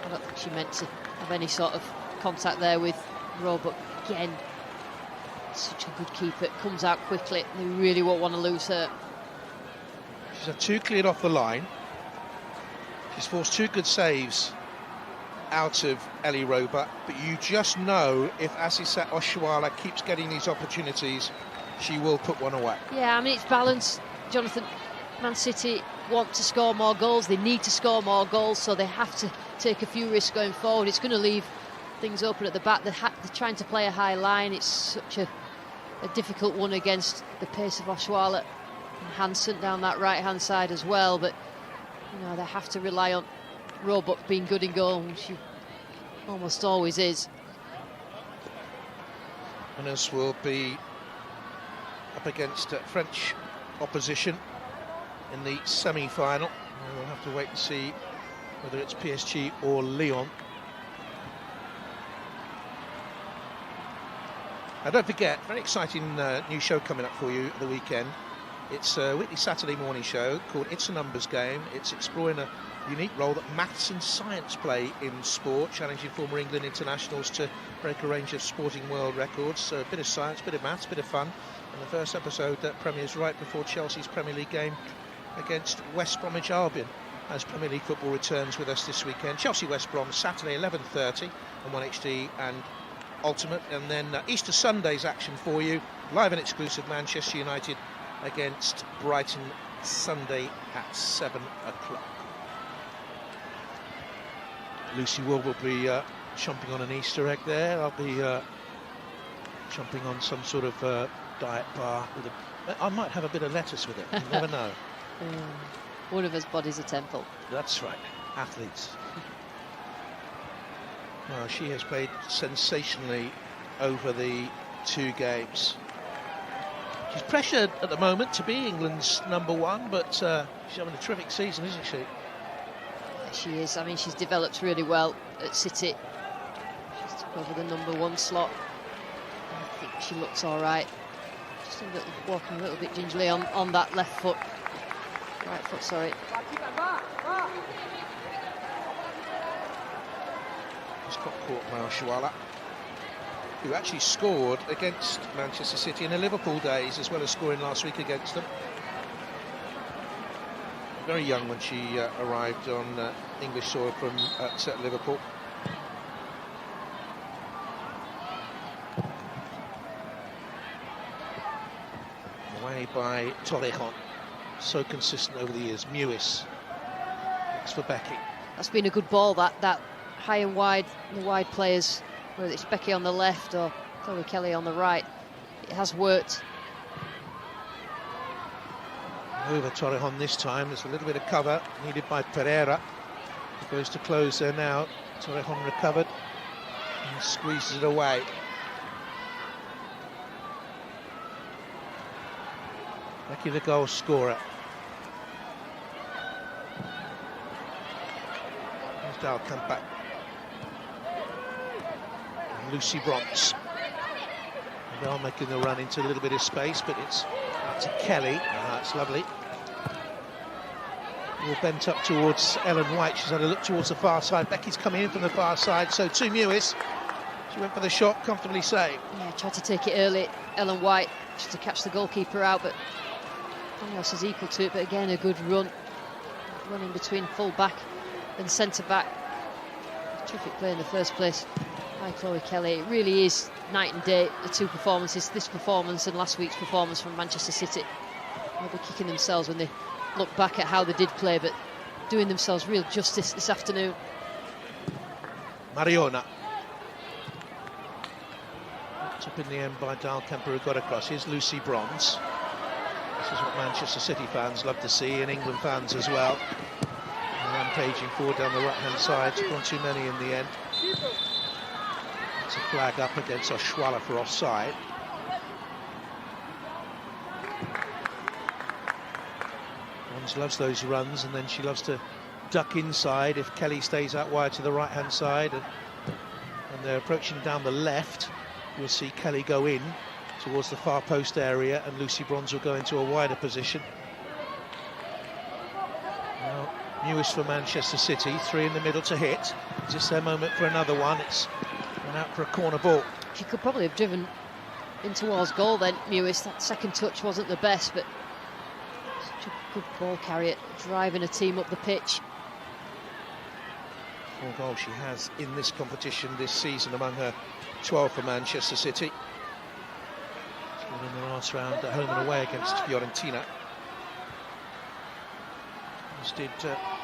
I don't think she meant to have any sort of contact there with Roebuck. Again, such a good keeper, comes out quickly. They really won't want to lose her. She's had 2 cleared off the line. She's forced 2 good saves out of Ellie Roebuck, but you just know if Asisat Oshuala keeps getting these opportunities, she will put one away. Yeah, I mean, it's balanced, Jonathan. Man City want to score more goals, they need to score more goals, so they have to take a few risks going forward. It's going to leave things open at the back. They're trying to play a high line. It's such a difficult one against the pace of Oshuala and Hansen down that right-hand side as well, but you know, they have to rely on Roebuck being good in goal, which she almost always is. Winners will be up against French opposition in the semi-final. We'll have to wait and see whether it's PSG or Lyon. Now don't forget, very exciting new show coming up for you at the weekend. It's a weekly Saturday morning show called It's a Numbers Game. It's exploring a unique role that maths and science play in sport, challenging former England internationals to break a range of sporting world records. So a bit of science, a bit of maths, a bit of fun. And the first episode that premieres right before Chelsea's Premier League game against West Bromwich Albion, as Premier League football returns with us this weekend. Chelsea-West Brom, Saturday 11:30 on 1HD and Ultimate. And then Easter Sunday's action for you, live and exclusive, Manchester United against Brighton, Sunday at 7 o'clock. Lucy Ward will be chomping on an Easter egg there. I'll be chomping on some sort of diet bar with I might have a bit of lettuce with it, you never know. One of us body's a temple. That's right, athletes. Well, she has played sensationally over the 2 games. She's pressured at the moment to be England's #1, but she's having a terrific season, isn't she? She is. I mean, she's developed really well at City. She's took over the #1 slot. I think she looks all right. Just walking a little bit gingerly on that left foot. Right foot, sorry. Just got caught by Oshuala. who actually scored against Manchester City in the Liverpool days, as well as scoring last week against them. Very young when she arrived on English soil from at Liverpool. Away by Torrejon. So consistent over the years. Mewis. Thanks for Becky. That's been a good ball, that high and wide, the wide players, whether it's Becky on the left or Chloe Kelly on the right. It has worked. Over Torrejon this time. There's a little bit of cover needed by Pereira. He goes to close there now. Torrejon recovered and squeezes it away. Becky, the goal scorer. Here's Dalkamp. And Lucy Bronze. They're making the run into a little bit of space, but it's out to Kelly. It's lovely. All bent up towards Ellen White. She's had a look towards the far side. Becky's coming in from the far side, so to Mewis. She went for the shot, comfortably saved. Yeah, tried to take it early. Ellen White just to catch the goalkeeper out, but Daniels is equal to it. But again, a good run. Running between full back and centre back. Terrific play in the first place by Chloe Kelly. It really is night and day, the two performances, this performance and last week's performance from Manchester City. They'll be kicking themselves when they look back at how they did play, but doing themselves real justice this afternoon. Mariona. Picked up in the end by Dalkamp, who got across. Here's Lucy Bronze. This is what Manchester City fans love to see, and England fans as well. Rampaging forward down the right-hand side. Took on too many in the end. It's a flag up against Oshwala for offside. Bronze loves those runs, and then she loves to duck inside if Kelly stays out wide to the right-hand side. And they're approaching down the left. You'll see Kelly go in towards the far post area, and Lucy Bronze will go into a wider position. Now, Mewis for Manchester City, three in the middle to hit. Is this their moment for another one? It's gone out for a corner ball. She could probably have driven in towards goal then, Mewis. That second touch wasn't the best, but such a good ball carrier, driving a team up the pitch. 4 goals she has in this competition this season, among her 12 for Manchester City. In the last round at home and away against Fiorentina. As did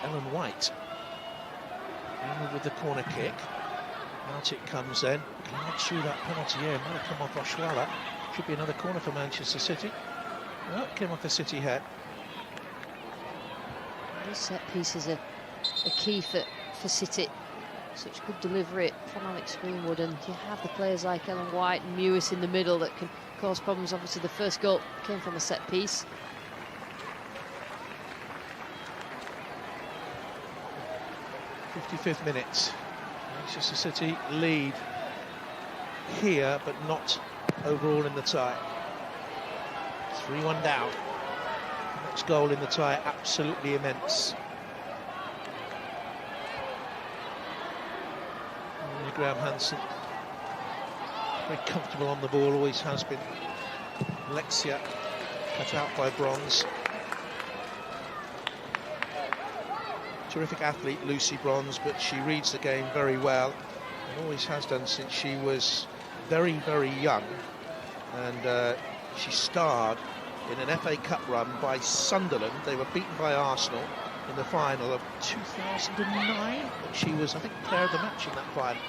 Ellen White. In with the corner kick. Out it comes then. Can't shoot that penalty here. Might have come off Oshwala. Should be another corner for Manchester City. Well, it came off the City head. These set pieces are key for City. Such good delivery from Alex Greenwood, and you have the players like Ellen White and Mewis in the middle that can cause problems. Obviously the first goal came from a set piece. '55th minute. Manchester City lead here, but not overall in the tie. 3-1 down. Next goal in the tie, absolutely immense. Graham Hansen, very comfortable on the ball, always has been. Alexia cut out by Bronze. Terrific athlete, Lucy Bronze, but she reads the game very well and always has done since she was very, very young. And she starred in an FA Cup run by Sunderland. They were beaten by Arsenal in the final of 2009. She was, I think, player of the match in that final.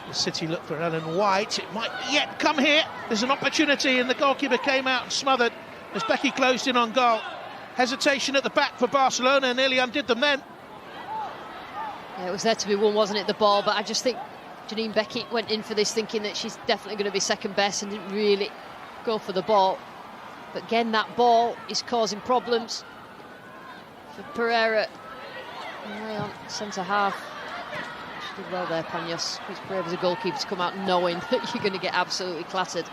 The City look for Ellen White. It might yet come here. There's an opportunity, and the goalkeeper came out and smothered as Becky closed in on goal. Hesitation at the back for Barcelona, nearly undid them then. Yeah, it was there to be won, wasn't it, the ball? But I just think Janine Beckett went in for this thinking that she's definitely going to be second best and didn't really go for the ball. But again, that ball is causing problems for Pereira. On centre half. She did well there, Panos. It's brave as a goalkeeper to come out knowing that you're going to get absolutely clattered.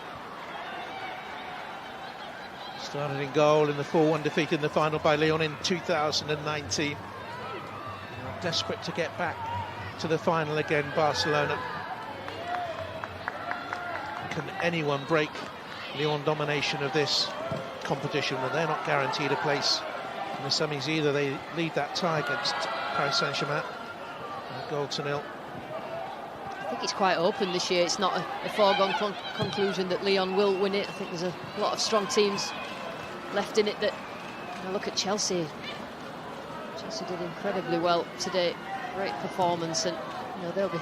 Started in goal in the 4-1 defeat in the final by Lyon in 2019. Desperate to get back to the final again, Barcelona. can anyone break Lyon domination of this competition? And they're not guaranteed a place in the semis either. They lead that tie against Paris Saint-Germain, a 0-0. I think it's quite open this year. It's not a foregone conclusion that Lyon will win it. I think there's a lot of strong teams left in it. That, you know, look at Chelsea. Chelsea did incredibly well today. Great performance, and you know, they'll be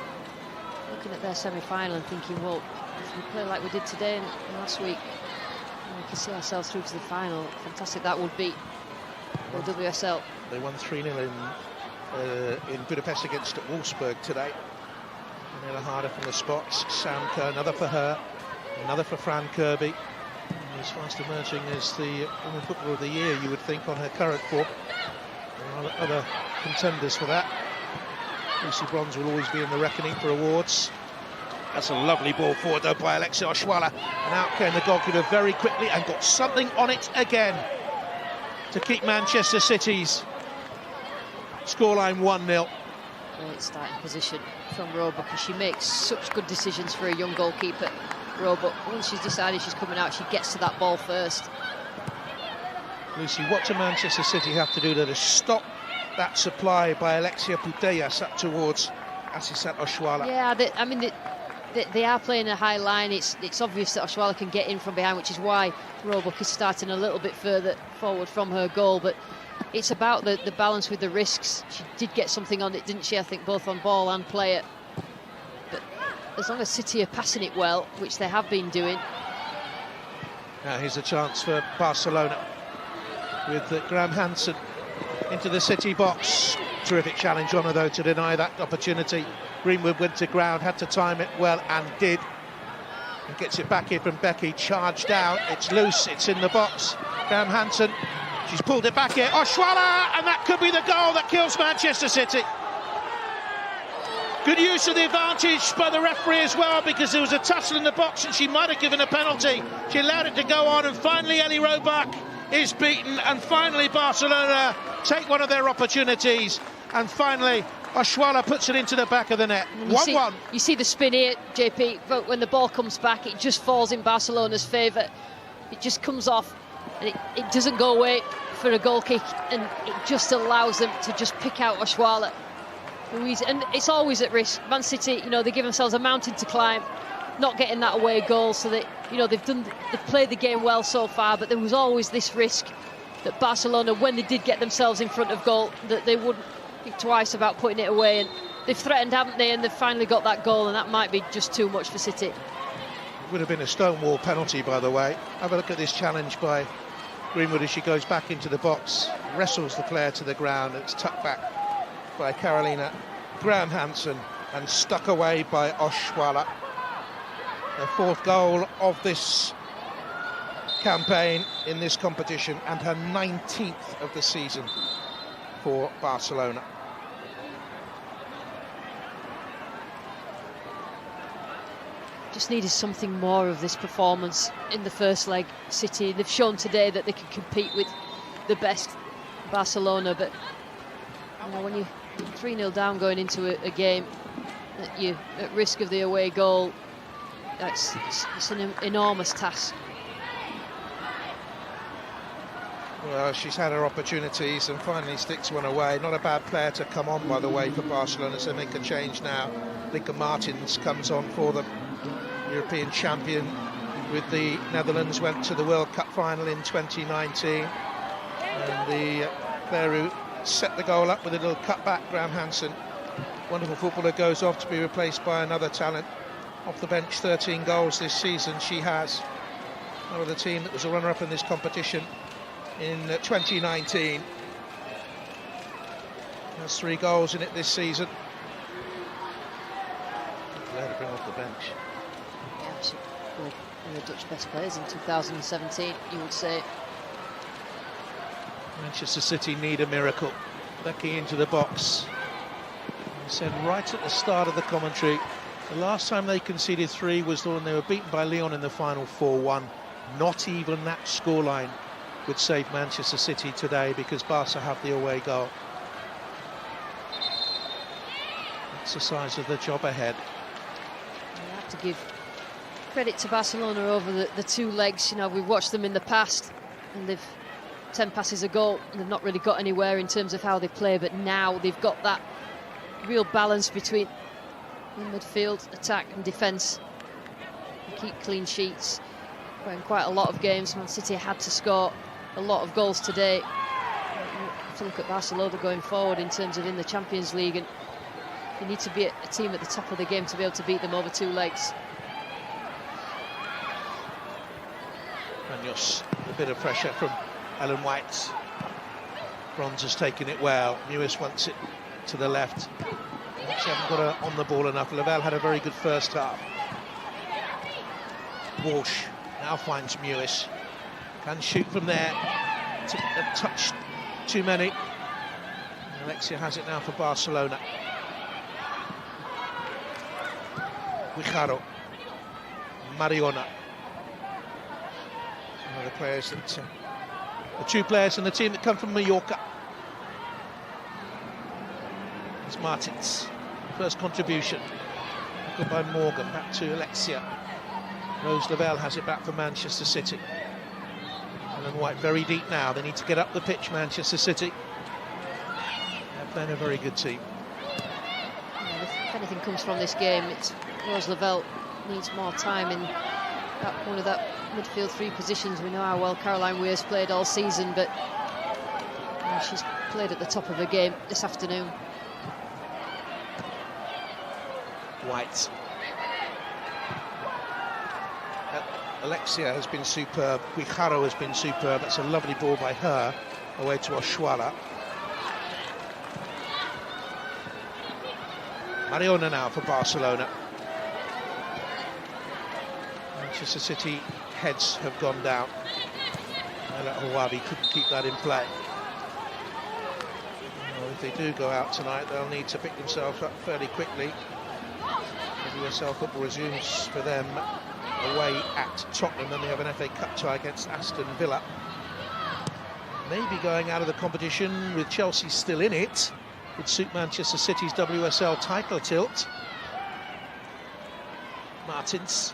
looking at their semi-final and thinking, well, if we play like we did today and last week, we can see ourselves through to the final. Fantastic that would be for UWCL. They won 3-0 in Budapest against Wolfsburg today. Nella Harder from the spots, Sam Kerr, another for her, another for Fran Kirby. Who's fast emerging as the Women Footballer of the Year, you would think, on her current form. There are other contenders for that. Lucy Bronze will always be in the reckoning for awards. That's a lovely ball forward though by Alexia Oshwala, and out came the goalkeeper very quickly and got something on it again to keep Manchester City's scoreline 1-0. Great starting position from Roebuck, and she makes such good decisions for a young goalkeeper. Roebuck, once she's decided she's coming out, she gets to that ball first. Lucy, what do Manchester City have to do to stop that supply by Alexia Putellas up towards Asisat Oshwala? Yeah, they are playing a high line. It's obvious that Oshwala can get in from behind, which is why Roebuck is starting a little bit further forward from her goal. But it's about the balance with the risks. She did get something on it, didn't she? I think both on ball and player. But as long as City are passing it well, which they have been doing. Now here's a chance for Barcelona with Graham Hansen into the City box. Terrific challenge on her though to deny that opportunity. Greenwood went to ground, had to time it well and did. And gets it back here from Becky, charged down, it's loose, it's in the box. Graham Hansen, she's pulled it back here, Oshwala, and that could be the goal that kills Manchester City. Good use of the advantage by the referee as well, because there was a tussle in the box and she might have given a penalty. She allowed it to go on, and finally Ellie Roebuck is beaten, and finally Barcelona take one of their opportunities, and finally Oshwala puts it into the back of the net. 1-1. You see the spin here, JP, but when the ball comes back, it just falls in Barcelona's favour. It just comes off, and it doesn't go away for a goal kick, and it just allows them to just pick out Oshwala. And it's always at risk. Man City, you know, they give themselves a mountain to climb, not getting that away goal, so that, you know, they've played the game well so far, but there was always this risk that Barcelona, when they did get themselves in front of goal, that they wouldn't think twice about putting it away. And they've threatened, haven't they? And they've finally got that goal, and that might be just too much for City. It would have been a stonewall penalty, by the way. Have a look at this challenge by Greenwood as she goes back into the box, wrestles the player to the ground, and it's tucked back by Carolina Graham Hansen and stuck away by Oshwala. Their fourth goal of this campaign in this competition, and her 19th of the season for Barcelona. Just needed something more of this performance in the first leg. City, they've shown today that they can compete with the best Barcelona, but you know, when you're 3-0 down going into a game, that you're at risk of the away goal, it's an enormous task. Well, she's had her opportunities and finally sticks one away. Not a bad player to come on, by the way, for Barcelona, so they make a change now. Lincoln Martins comes on for the European champion with the Netherlands, went to the World Cup final in 2019. And the player who set the goal up with a little cutback, Graham Hansen, wonderful footballer, goes off to be replaced by another talent. Off the bench, 13 goals this season she has. One of the team that was a runner-up in this competition in 2019. Has 3 goals in it this season. Glad to bring off the bench. Yeah, she's one of the Dutch best players in 2017, you would say. Manchester City need a miracle. Becky into the box. I said right at the start of the commentary, the last time they conceded 3 was the one they were beaten by Lyon in the final 4-1. Not even that scoreline would save Manchester City today, because Barca have the away goal. Exercise of the job ahead. You have to give credit to Barcelona over the two legs. You know, we've watched them in the past, and they've 10 passes a goal, and they've not really got anywhere in terms of how they play. But now they've got that real balance between the midfield, attack, and defence. They keep clean sheets. But in quite a lot of games, Man City had to score a lot of goals today. You have to look at Barcelona going forward in terms of in the Champions League, and you need to be a team at the top of the game to be able to beat them over two legs. Munoz, a bit of pressure from Ellen White. Bronze has taken it well. Mewis wants it to the left. She haven't got her on the ball enough. Lavelle had a very good first half. Walsh now finds Mewis. Can shoot from there. Took a touch too many. Alexia has it now for Barcelona. Guijarro. Mariona. One of the players that, the two players in the team that come from Mallorca. It's Martins, first contribution. Good by Morgan, back to Alexia. Rose Lavelle has it back for Manchester City. Ellen White very deep now. They need to get up the pitch, Manchester City. They're playing a very good team. If anything comes from this game, it's Rose Lavelle needs more time in one of that midfield three positions. We know how well Caroline Weir's played all season, but she's played at the top of her game this afternoon. White. Alexia has been superb. Guijarro has been superb. That's a lovely ball by her away to Oshuala. Mariona now for Barcelona. Manchester City heads have gone down. Hawaii couldn't keep that in play. Well, if they do go out tonight, they'll need to pick themselves up fairly quickly. UWCL football resumes for them away at Tottenham. Then they have an FA Cup tie against Aston Villa. Maybe going out of the competition with Chelsea still in it would suit Manchester City's WSL title tilt. Martins.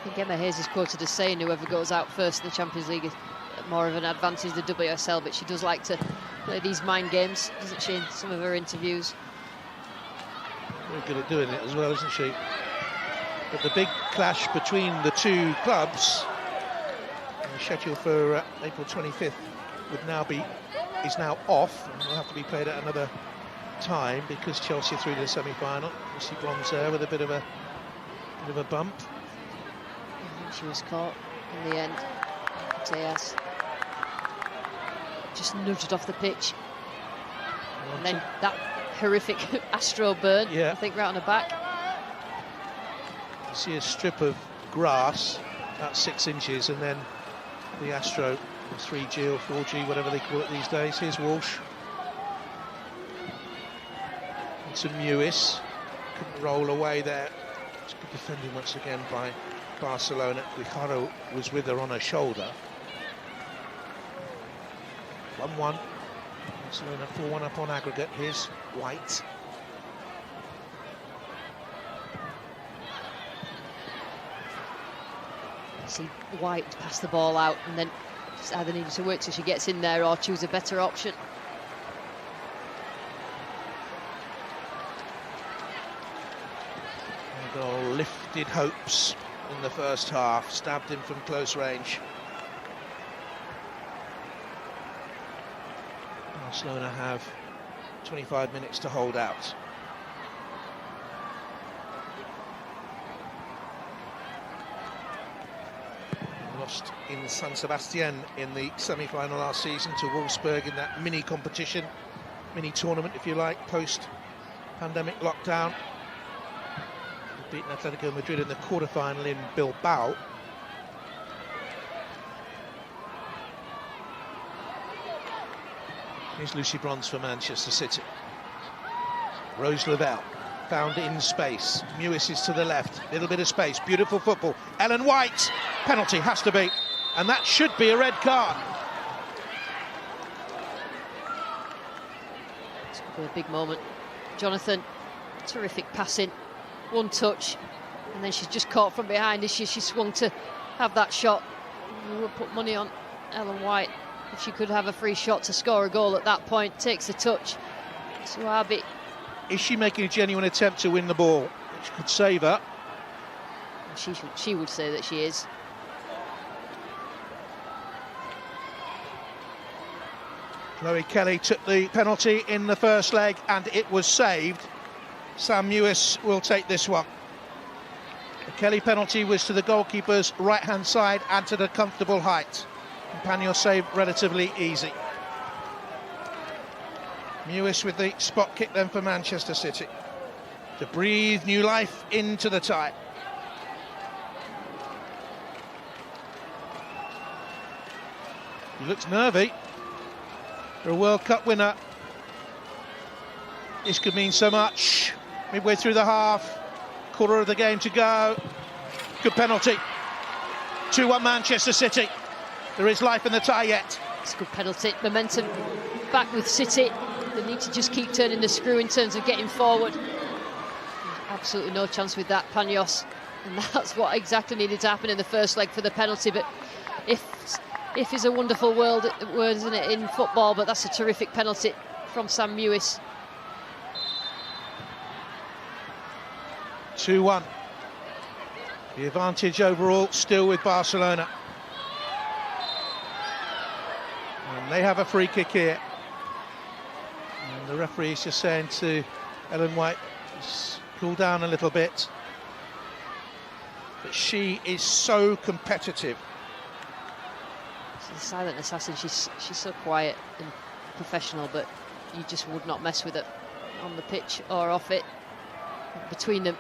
I think Emma Hayes is quoted as saying whoever goes out first in the Champions League is more of an advantage than WSL, but she does like to play these mind games, doesn't she, in some of her interviews? Very good at doing it as well, isn't she? But the big clash between the two clubs, scheduled for April 25th, is now off, and will have to be played at another time because Chelsea through the semi-final. You see Bronze there with a bit of a bump. I think she was caught in the end. TS just nudged off the pitch, and then that horrific Astro burn. Yeah. I think right on her back. You see a strip of grass about 6 inches, and then the Astro 3G or 4G, whatever they call it these days. Here's Walsh. Into Mewis. Couldn't roll away there. It's good defending once again by Barcelona. Guijarro was with her on her shoulder. 1-1. Barcelona 4-1 up on aggregate. Here's White. See White pass the ball out, and then just either needed to wait till she gets in there or choose a better option. And goal lifted hopes in the first half, stabbed him from close range. Barcelona have 25 minutes to hold out. Lost in San Sebastian in the semi-final last season to Wolfsburg in that mini competition, mini tournament if you like, post-pandemic lockdown. Beaten Atletico Madrid in the quarter-final in Bilbao. Here's Lucy Bronze for Manchester City. Rose Lavelle found in space. Mewis is to the left, little bit of space, beautiful football. Ellen White, penalty has to be, and that should be a red card. It's a big moment. Jonathan, terrific passing, one touch, And then she's just caught from behind. She swung to have that shot. We would put money on Ellen White if she could have a free shot to score a goal at that point. Takes the touch. Suabi. Is she making a genuine attempt to win the ball, which could save her? She would say that she is. Chloe Kelly took the penalty in the first leg and it was saved. Sam Mewis will take this one. The Kelly penalty was to the goalkeeper's right-hand side and to the comfortable height. Compagnon save relatively easy. Mewis with the spot kick then for Manchester City to breathe new life into the tie. He looks nervy. For a World Cup winner, this could mean so much. Midway through the half, quarter of the game to go. Good penalty. 2-1 Manchester City. There is life in the tie yet. It's a good penalty. Momentum back with City. They need to just keep turning the screw in terms of getting forward. Absolutely no chance with that, Panos. And that's what exactly needed to happen in the first leg for the penalty. But if is a wonderful word, isn't it, in football? But that's a terrific penalty from Sam Mewis. 2-1. The advantage overall still with Barcelona. And they have a free kick here. And the referee is just saying to Ellen White, cool down a little bit. But she is so competitive. She's a silent assassin. She's so quiet and professional, but you just would not mess with her on the pitch or off it. Between them,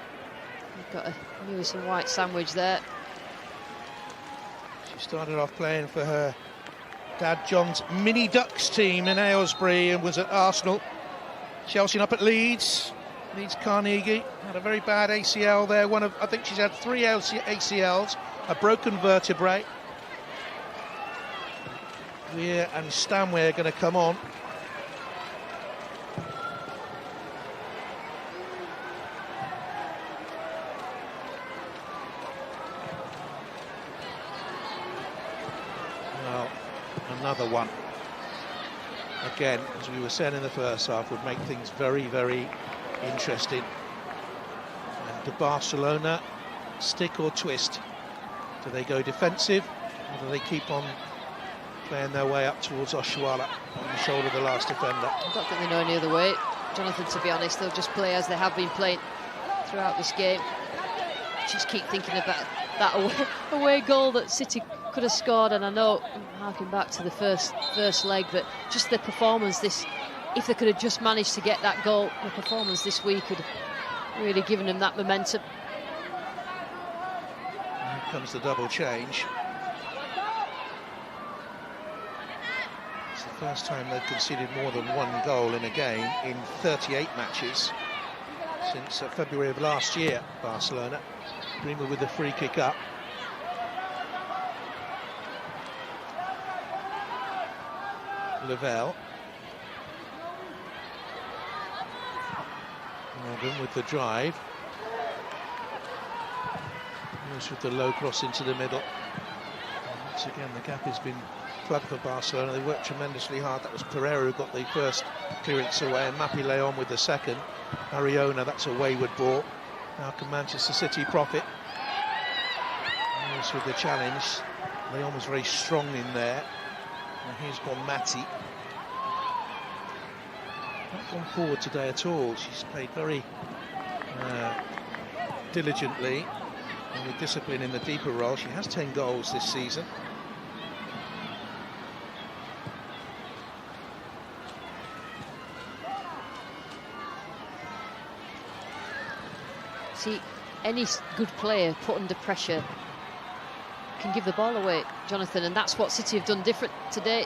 you've got a Mewis and White sandwich there. She started off playing for her dad John's Mini Ducks team in Aylesbury and was at Arsenal. Chelsea up at Leeds Carnegie, had a very bad ACL there. I think she's had 3 ACLs, a broken vertebrae. Weir and Stanway are going to come on. Well, another one. Again, as we were saying in the first half, would make things very, very interesting. And do Barcelona stick or twist? Do they go defensive, or do they keep on playing their way up towards Oshuala on the shoulder of the last defender? I don't think they know any other way, Jonathan, to be honest. They'll just play as they have been playing throughout this game. Just keep thinking about that away goal that City could have scored, and I know I'm harking back to the first leg, but just the performance if they could have just managed to get that goal, the performance this week had really given them that momentum. Here comes the double change. It's the first time they've conceded more than 1 goal in a game in 38 matches since February of last year, Barcelona. Bremer with the free kick up. Lavelle. Morgan with the drive. Moves with the low cross into the middle. And once again, the gap has been plugged for Barcelona. They worked tremendously hard. That was Pereira who got the first clearance away, and Mapi Leon with the second. Ariona, that's a wayward ball. How can Manchester City profit? Moves with the challenge. Leon was very strong in there. And here's Bonmati. Not gone forward today at all. She's played very diligently and with discipline in the deeper role. She has 10 goals this season. See, any good player put under pressure can give the ball away, Jonathan, and that's what City have done different today.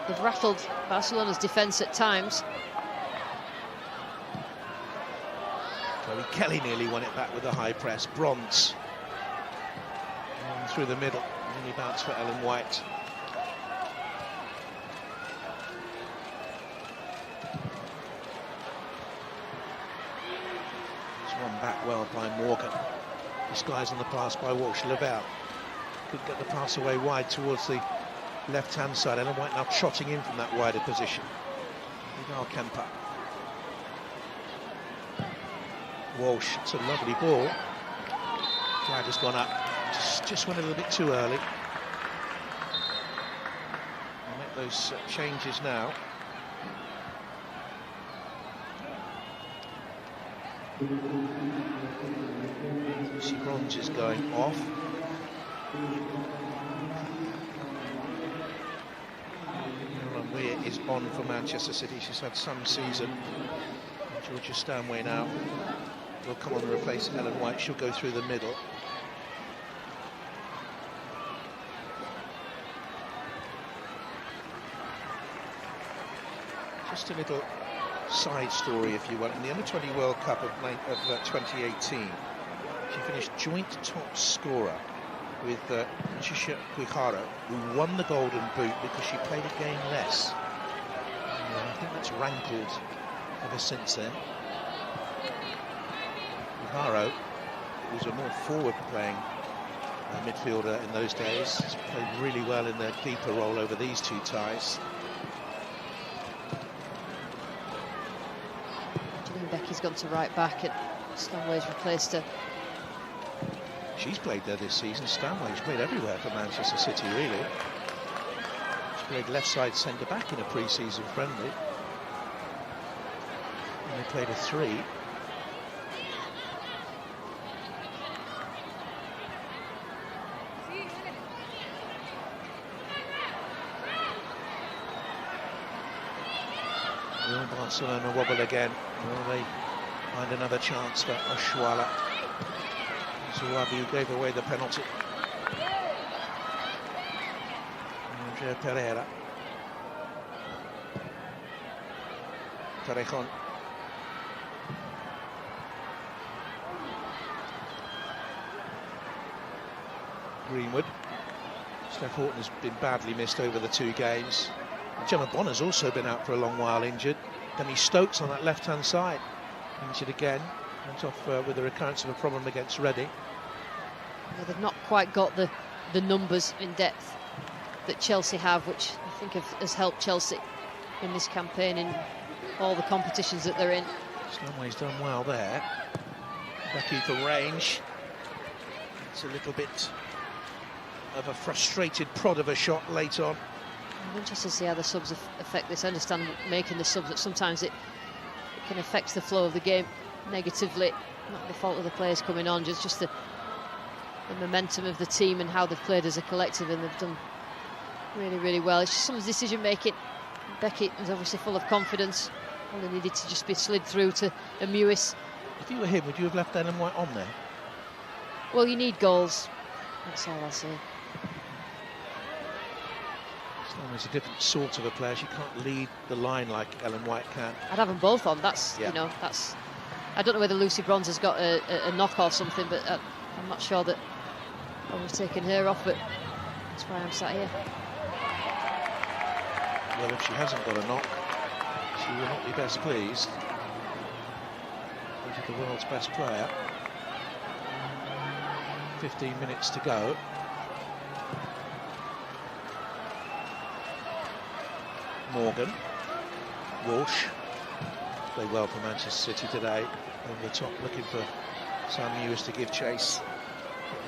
They've rattled Barcelona's defence at times. Chloe Kelly nearly won it back with a high press. Bronze through the middle. Mini bounce for Ellen White. It's run back well by Morgan. Disguised on the pass by Walsh. Lavelle could get the pass away wide towards the left-hand side. Ellen White now trotting in from that wider position. Vidal Kemper. Walsh, it's a lovely ball. Flag has gone up. Just went a little bit too early. We'll make those changes now. Lucy Bronze is going off. Caroline Weir is on for Manchester City. She's had some season. Georgia Stanway now will come on to replace Ellen White. She'll go through the middle. Just a little side story, if you want. In the Under-20 World Cup of 2018, she finished joint top scorer with Chisha Quijaro, who won the Golden Boot because she played a game less. And I think that's rankled ever since then. Quijaro was a more forward-playing midfielder in those days. She's played really well in the keeper role over these two ties. Becky's gone to right back and Stanway's replaced her. She's played there this season. Stanway's played everywhere for Manchester City, really. She played left side centre back in a pre-season friendly. And they played a 3. Will Barcelona wobble again? Will they find another chance for Oshuala? Zuabi, who gave away the penalty. Andrea Pereira. Torrejon. Greenwood. Steph Horton has been badly missed over the 2 games. Gemma Bonner's also been out for a long while injured. Demi Stokes on that left-hand side, injured again. Went off with a recurrence of a problem against Reading. Yeah, they've not quite got the numbers in depth that Chelsea have, which I think has helped Chelsea in this campaign in all the competitions that they're in. Stanway's done well there. Becky for range. It's a little bit of a frustrated prod of a shot late on. I'm interested to see how the subs affect this. I understand making the subs, that sometimes it can affect the flow of the game negatively. Not the fault of the players coming on, just the momentum of the team and how they've played as a collective, and they've done really, really well. It's just some decision making. Becky was obviously full of confidence. All they needed to just be slid through to Mewis. If you were him, would you have left Ellen White on there? Well, you need goals. That's all I'll say. Stanway's a different sort of a player. She can't lead the line like Ellen White can. I'd have them both on. That's, yeah. you know, that's... I don't know whether Lucy Bronze has got a knock or something, but I'm not sure that I would have taken her off, but that's why I'm sat here. Well, if she hasn't got a knock, she will not be best pleased. She's the world's best player. 15 minutes to go. Morgan, Walsh, played well for Manchester City today. Over the top, looking for Sam Mewis to give chase.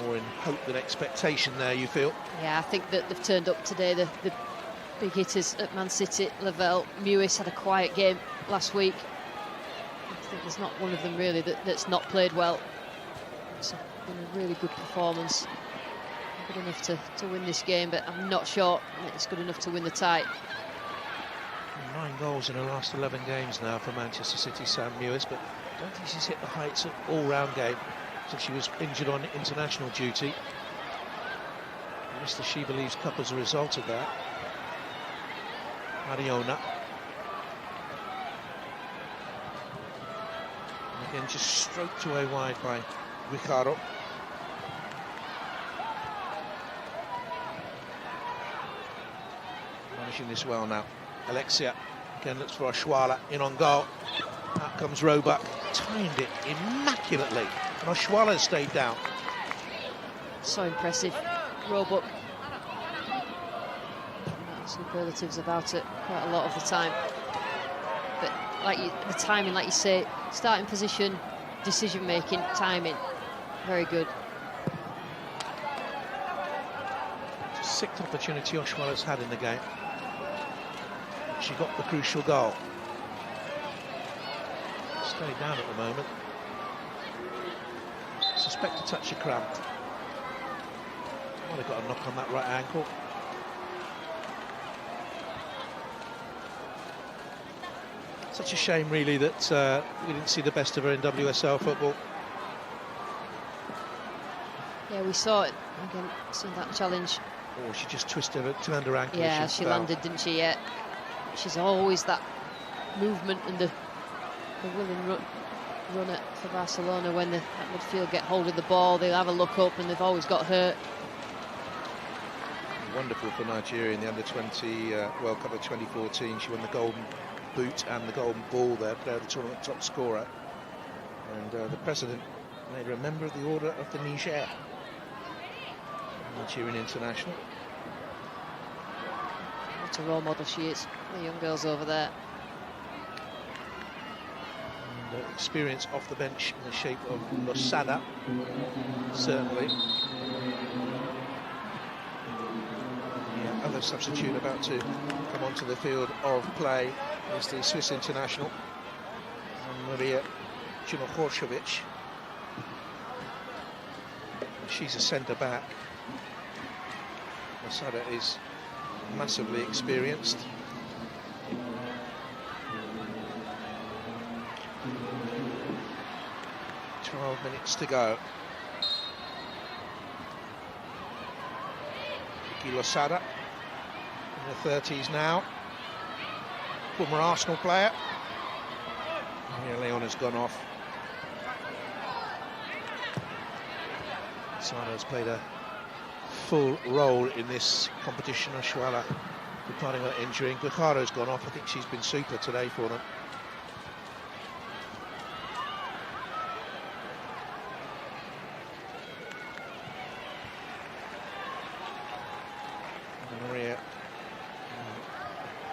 More in hope than expectation there, you feel? Yeah, I think that they've turned up today, the big hitters at Man City. Lavelle, Mewis had a quiet game last week. I think there's not one of them really that's not played well. It's been a really good performance. Good enough to win this game, but I'm not sure it's good enough to win the tie. 9 goals in her last 11 games now for Manchester City, Sam Mewis, but I don't think she's hit the heights of all-round game since she was injured on international duty. Missed the She Believes Cup as a result of that. Mariona. And again, just stroked away wide by Ricardo. Managing this well now. Alexia again looks for Oshuala, in on goal. Out comes Roebuck, timed it immaculately, and Oshuala stayed down. So impressive. Roebuck. Superlatives about it quite a lot of the time. But the timing, like you say, starting position, decision making, timing, very good. Sixth opportunity Oshuala's had in the game. She got the crucial goal. Stayed down at the moment. Suspect a touch of cramp. Might have got a knock on that right ankle. Such a shame, really, that we didn't see the best of her in WSL football. Yeah, we saw it again, seen that challenge. Oh, she just turned her ankle. Yeah, she landed, didn't she? Yeah. She's always that movement and the willing runner for Barcelona. When the midfield get hold of the ball, they'll have a look up, and they've always got hurt. Wonderful for Nigeria in the Under-20 World Cup of 2014. She won the Golden Boot and the Golden Ball there, player of the tournament, top scorer. And the president made her a member of the Order of the Niger. Nigerian international. What a role model she is, the young girls over there. And experience off the bench in the shape of Losada, certainly. The other substitute about to come onto the field of play is the Swiss international, Maria Cimohorcevic. She's a centre-back. Losada is massively experienced. "12 minutes to go. Vicky Losada, in her 30s now. Former Arsenal player. Here Leon has gone off. Losada has played a full role in this competition. Oshuala departing with injury. Guijaro's gone off. I think she's been super today for them. Maria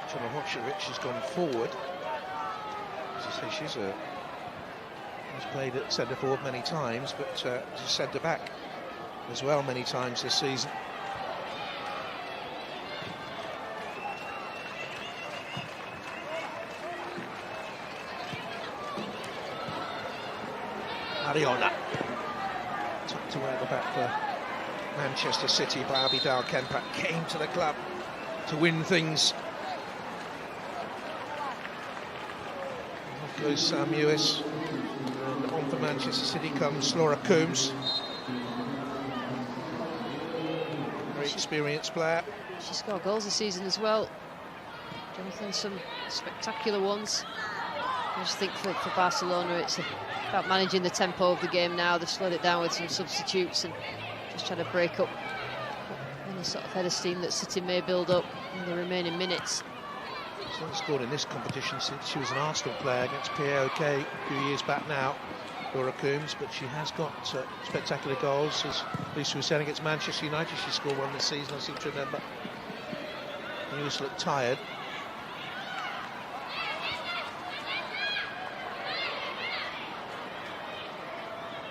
Cimohorcevic has gone forward. As I say, she's played at centre forward many times, but she's centre back as well many times this season. Mariona tucked away at the back for Manchester City by Abidal Kempa. Came to the club to win things. Off goes Sam Ewis, and on for Manchester City comes Laura Coombs. Very experienced player. She scored goals this season as well. Jonathan, some spectacular ones. I just think for Barcelona, it's about managing the tempo of the game now. They've slowed it down with some substitutes and just trying to break up any sort of head of steam that City may build up in the remaining minutes. She's only scored in this competition since she was an Arsenal player against PAOK a few years back now, Laura Coombs, but she has got spectacular goals. As Lisa was saying, against Manchester United, she scored one this season, I seem to remember. He always looked tired.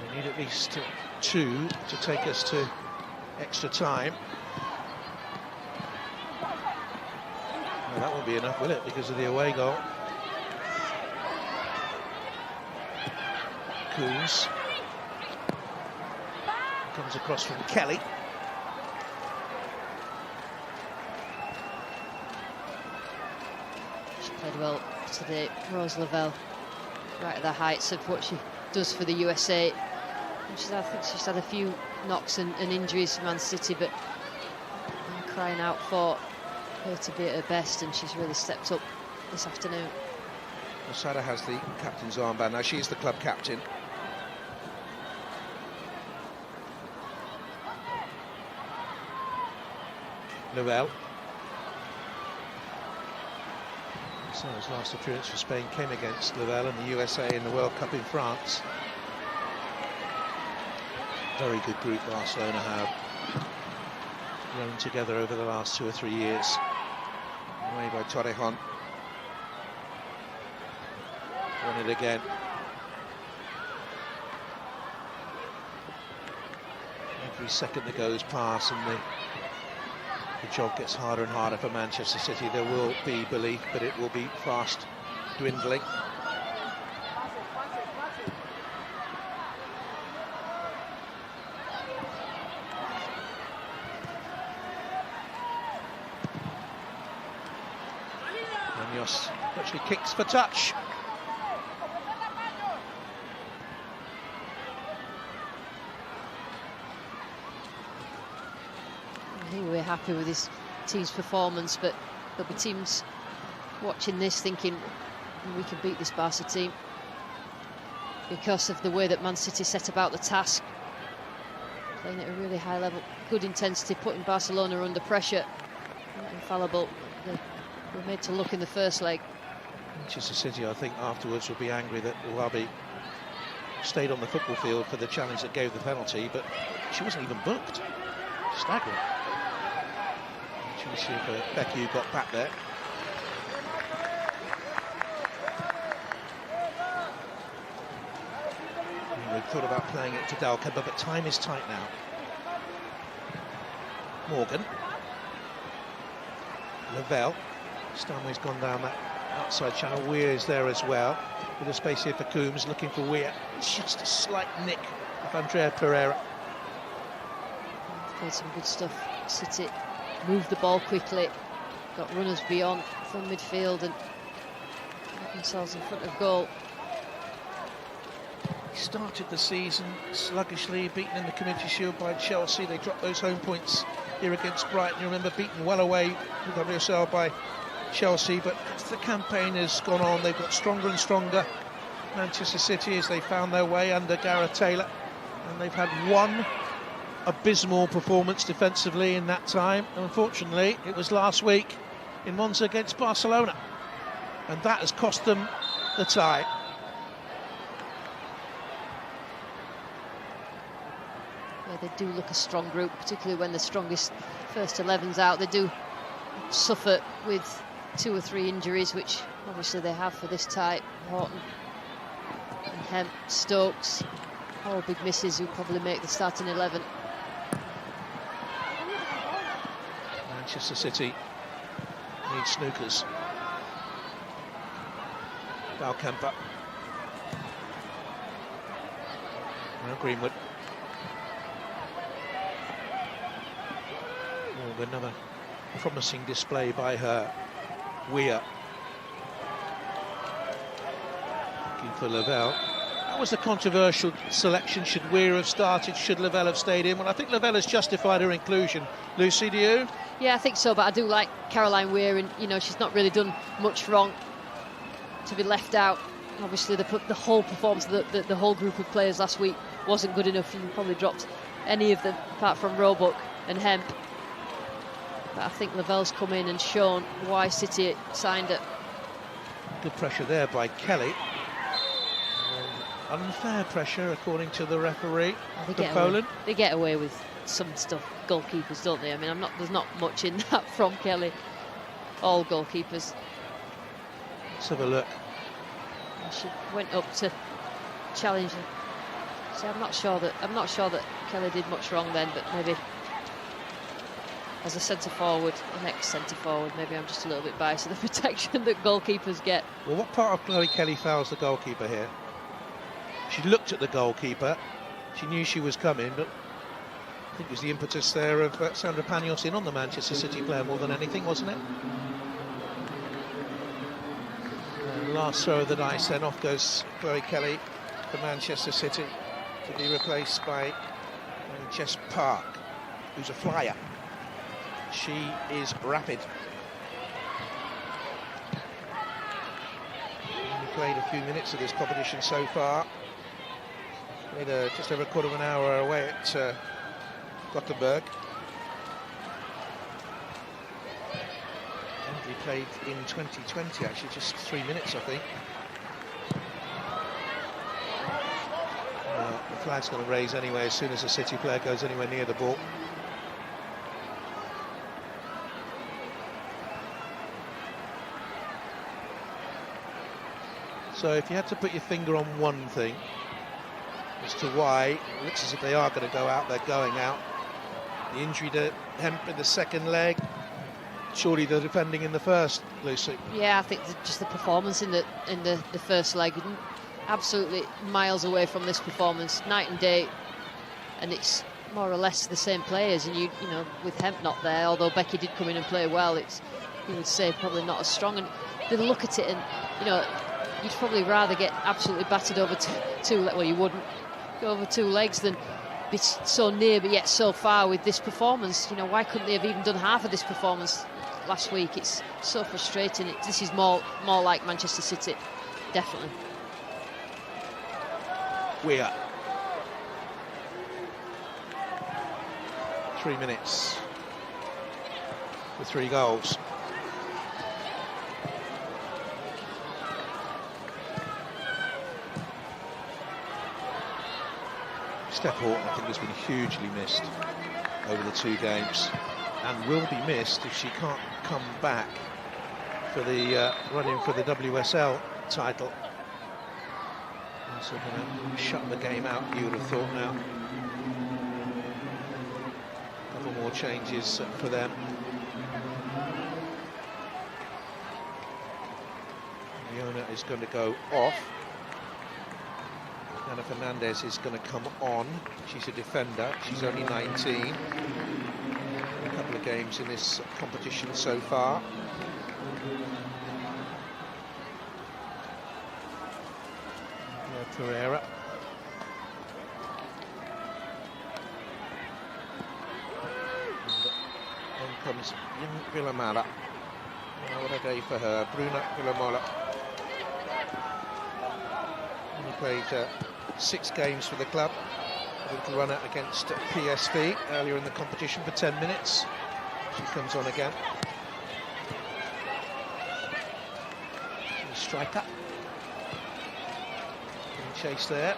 We need at least 2 to take us to extra time. Well, that won't be enough, will it, because of the away goal. Coombs comes across from Kelly. She played well today, Rose Lavelle, right at the heights of what she does for the USA. And I think she's had a few knocks and injuries for Man City, but I'm crying out for her to be at her best, and she's really stepped up this afternoon. Losada has the captain's armband now. She's the club captain. Lavelle. Losada's last appearance for Spain came against Lavelle and the USA in the World Cup in France. very good group Barcelona have grown together over the last 2 or 3 years. Away by Torrejon. Won it again. Every second that goes past and the job gets harder and harder for Manchester City. There will be belief, but it will be fast dwindling. Munoz actually kicks for touch. I think we're happy with this team's performance, but there'll be teams watching this thinking we can beat this Barca team because of the way that Man City set about the task, playing at a really high level, good intensity, putting Barcelona under pressure. Not infallible. They were made to look in the first leg. Manchester City, I think, afterwards will be angry that Uwabi stayed on the football field for the challenge that gave the penalty, but she wasn't even booked. Staggering. Actually, see if Becky got back there. We thought about playing it to Dalkemba, but time is tight now. Morgan. Lavelle. Stanley's gone down that outside channel. Weir is there as well. With a space here for Coombs, looking for Weir. Just a slight nick of Andrea Pereira. Played some good stuff. City moved the ball quickly, got runners beyond from midfield and got themselves in front of goal. He started the season sluggishly, beaten in the Community Shield by Chelsea. They dropped those home points here against Brighton. You remember, beaten well away UWCL by Chelsea, but as the campaign has gone on, they've got stronger and stronger. Manchester City, as they found their way under Gareth Taylor, and they've had one abysmal performance defensively in that time. And unfortunately, it was last week in Monza against Barcelona, and that has cost them the tie. Yeah, they do look a strong group, particularly when the strongest first 11's out. They do suffer with 2 or 3 injuries, which obviously they have for this type. Horton and Hemp, Stokes, all big misses who probably make the starting 11. Manchester City need snookers. Dalkemba. Now Greenwood. Oh, another promising display by her. Weir. Looking for Lavelle. That was a controversial selection. Should Weir have started? Should Lavelle have stayed in? Well, I think Lavelle has justified her inclusion. Lucy, do you? Yeah, I think so, but I do like Caroline Weir, and you know, she's not really done much wrong to be left out. Obviously, the whole performance, the whole group of players last week wasn't good enough. You probably dropped any of them apart from Roebuck and Hemp. But I think Lavelle's come in and shown why City signed her. Good pressure there by Kelly. Unfair pressure, according to the referee for Poland. They get away with some stuff, goalkeepers, don't they? I mean, there's not much in that from Kelly. All goalkeepers. Let's have a look. And she went up to challenge her. So I'm not sure that Kelly did much wrong then, but maybe as a centre forward, an ex-centre forward, maybe I'm just a little bit biased to the protection that goalkeepers get. Well, what part of Chloe Kelly fouls the goalkeeper here? She looked at the goalkeeper. She knew she was coming, but I think it was the impetus there of Sandra Panos in on the Manchester City player more than anything, wasn't it? And last throw of the dice, then off goes Chloe Kelly for Manchester City to be replaced by Jess Park, who's a flyer. She is rapid. Only played a few minutes of this competition so far. Played just over a quarter of an hour away at Gothenburg. He played in 2020, actually, just 3 minutes, I think. flag's going to raise anyway as soon as a City player goes anywhere near the ball. So if you had to put your finger on one thing as to why it looks as if they are going to go out, they're going out. The injury to Hemp in the second leg, surely the defending in the first, Lucy. Yeah, I think just the performance in the first leg, absolutely miles away from this performance, night and day, and it's more or less the same players. And you know, with Hemp not there, although Becky did come in and play well, it's, you would say, probably not as strong. And they look at it, and you know, you'd probably rather get absolutely battered over well, you wouldn't go over 2 legs than be so near but yet so far with this performance. You know, why couldn't they have even done half of this performance last week? It's so frustrating. This is more like Manchester City, definitely. Weir. 3 minutes for 3 goals. Steph Horton, I think, has been hugely missed over the 2 games and will be missed if she can't come back for the run-in for the WSL title. So going to shut the game out, you would have thought now. A couple more changes for them. Leona is going to go off. Ana Fernandez is going to come on. She's a defender. She's only 19. A couple of games in this competition so far. Pereira. And then comes Villamala. What a day for her. Bruna Villamala. He played 6 games for the club. A little runner against PSV earlier in the competition for 10 minutes. She comes on again. Striker. Chase there.